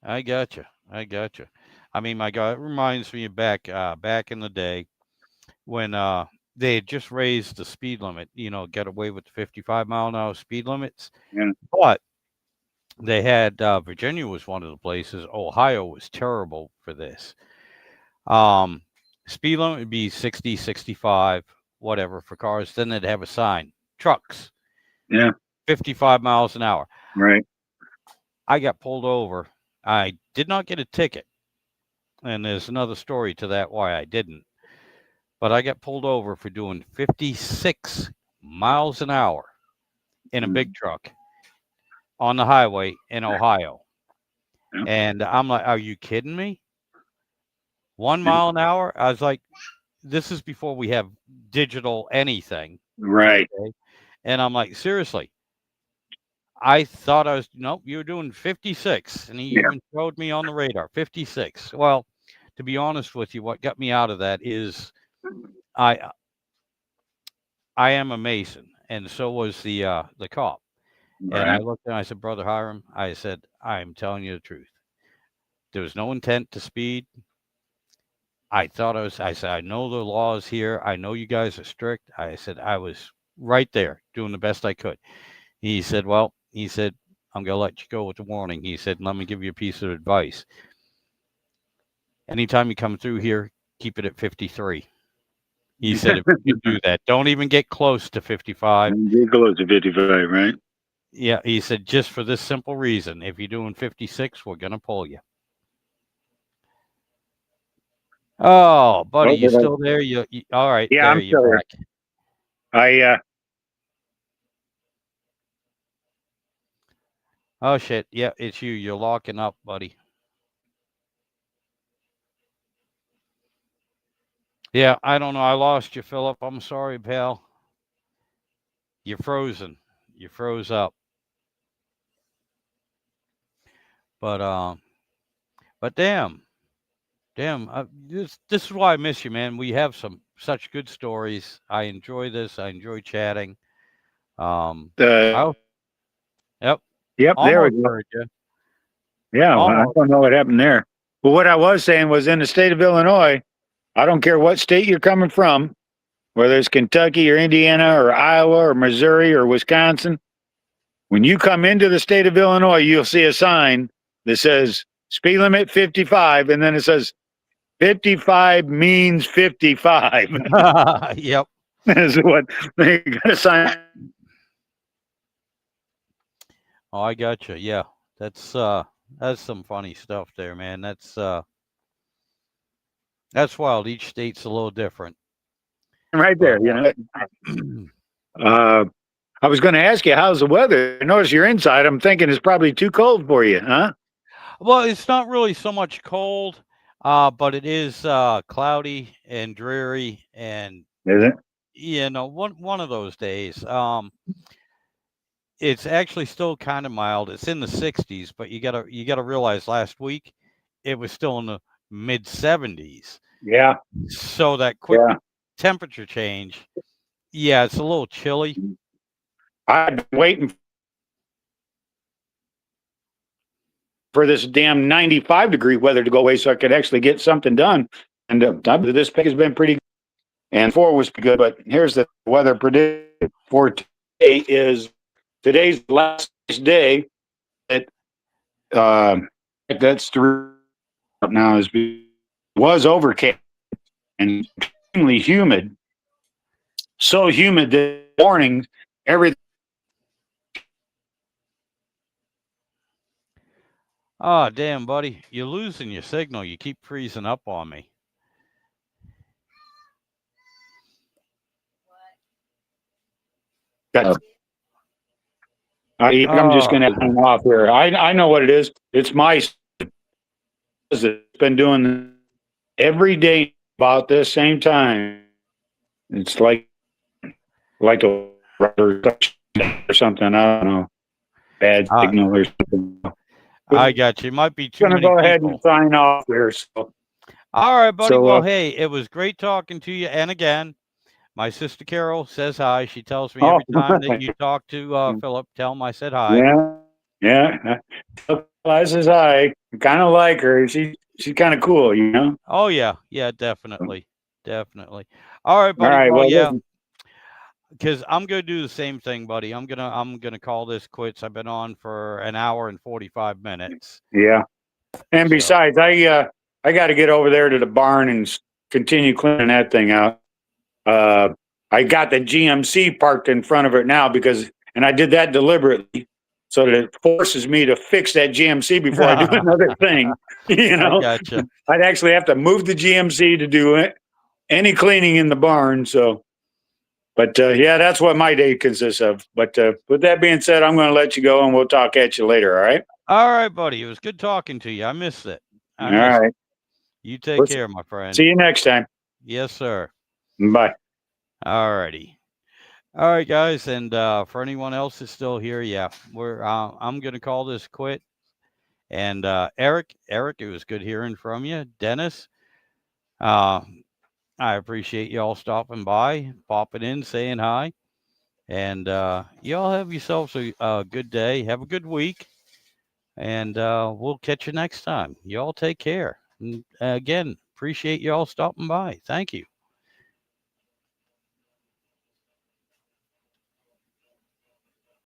I got you. I got you. I mean, my God, it reminds me of back in the day when they had just raised the speed limit. Get away with the 55-mile-an-hour speed limits. Yeah. But they had Virginia was one of the places. Ohio was terrible for this. Speed limit would be 60, 65, whatever for cars. Then they'd have a sign, trucks, Yeah. 55 miles an hour. Right. I got pulled over. I did not get a ticket. And there's another story to that why I didn't. But I got pulled over for doing 56 miles an hour in a big truck on the highway in Ohio. Yeah. And I'm like, are you kidding me? 1 mile an hour? I was like, this is before we have digital anything. Right. Okay? And I'm like, seriously. I thought I was, nope, you were doing 56. And he even showed me on the radar, 56. Well, to be honest with you, what got me out of that is I am a Mason, and so was the cop. Right. And I looked and I said, Brother Hiram, I said, I'm telling you the truth. There was no intent to speed. I said, I know the laws here. I know you guys are strict. I said, I was right there doing the best I could. He said, I'm going to let you go with the warning. He said, let me give you a piece of advice. Anytime you come through here, keep it at 53. He said, if you do that, don't even get close to 55. Get close to 55, right? Yeah, he said, just for this simple reason, if you're doing 56, we're going to pull you. Oh, buddy, you still there? You all right? Yeah, I'm still back. Oh, shit. Yeah, it's you. You're locking up, buddy. Yeah, I don't know. I lost you, Philip. I'm sorry, pal. You're frozen. You froze up. But damn, this is why I miss you, man. We have such good stories. I enjoy this. I enjoy chatting. Yep. Yep, there we go. Heard you. Yeah, well, I don't know what happened there. But what I was saying was in the state of Illinois, I don't care what state you're coming from, whether it's Kentucky or Indiana or Iowa or Missouri or Wisconsin, when you come into the state of Illinois, you'll see a sign that says speed limit 55, and then it says 55 means 55. Yep. That's what they got a sign. Oh, I got you. Yeah, that's some funny stuff there, man. That's wild. Each state's a little different. Right there, you know. I was going to ask you, how's the weather? I notice you're inside. I'm thinking it's probably too cold for you, huh? Well, it's not really so much cold, but it is cloudy and dreary, and is it? One of those days. It's actually still kind of mild. It's in the 60s, but you gotta realize last week it was still in the mid 70s. Yeah. So that quick temperature change, yeah, it's a little chilly. I've been waiting for this damn 95-degree weather to go away so I could actually get something done. And this pick has been pretty good. And 4 was good, but here's the weather prediction for today is today's last day. That's 3 now was overcast and extremely humid. So humid that morning everything. Oh, damn, buddy. You're losing your signal. You keep freezing up on me. I'm just going to hang off here. I know what it is. It's my. It's been doing every day about this same time. It's like a or something. I don't know. bad I signal or something. I got you. Might be too Gonna many go ahead and people. sign off here. So, All right, buddy. so Well, hey, it was great talking to you. And again, my sister Carol says hi. She tells me oh, every time that you talk to Philip, tell him I said hi. yeah, yeah. I says I kind of like her. She's kind of cool, you know. Oh yeah, yeah, definitely, definitely. All right, All buddy. right. Well, Well, yeah, listen, because I'm gonna do the same thing, buddy. I'm gonna call this quits. I've been on for an hour and 45 minutes. yeah. And So besides, I got to get over there to the barn and continue cleaning that thing out. Uh, I got the GMC parked in front of it now and I did that deliberately so that it forces me to fix that GMC before I do another thing. You I know, gotcha. I'd actually have to move the GMC to do it, any cleaning in the barn. So, but yeah, that's what my day consists of. But with that being said, I'm going to let you go and we'll talk at you later. All right. All right, buddy. It was good talking to you. I missed it. All I missed it. right. You take We'll care, my friend. see you next time. Yes, sir. Bye. All righty. All right, guys. And for anyone else that's still here, yeah, I'm gonna call this quit. And Eric, it was good hearing from you. Dennis, I appreciate you all stopping by, popping in, saying hi. And y'all have yourselves a good day. Have a good week. And we'll catch you next time. Y'all take care. And again, appreciate y'all stopping by. Thank you.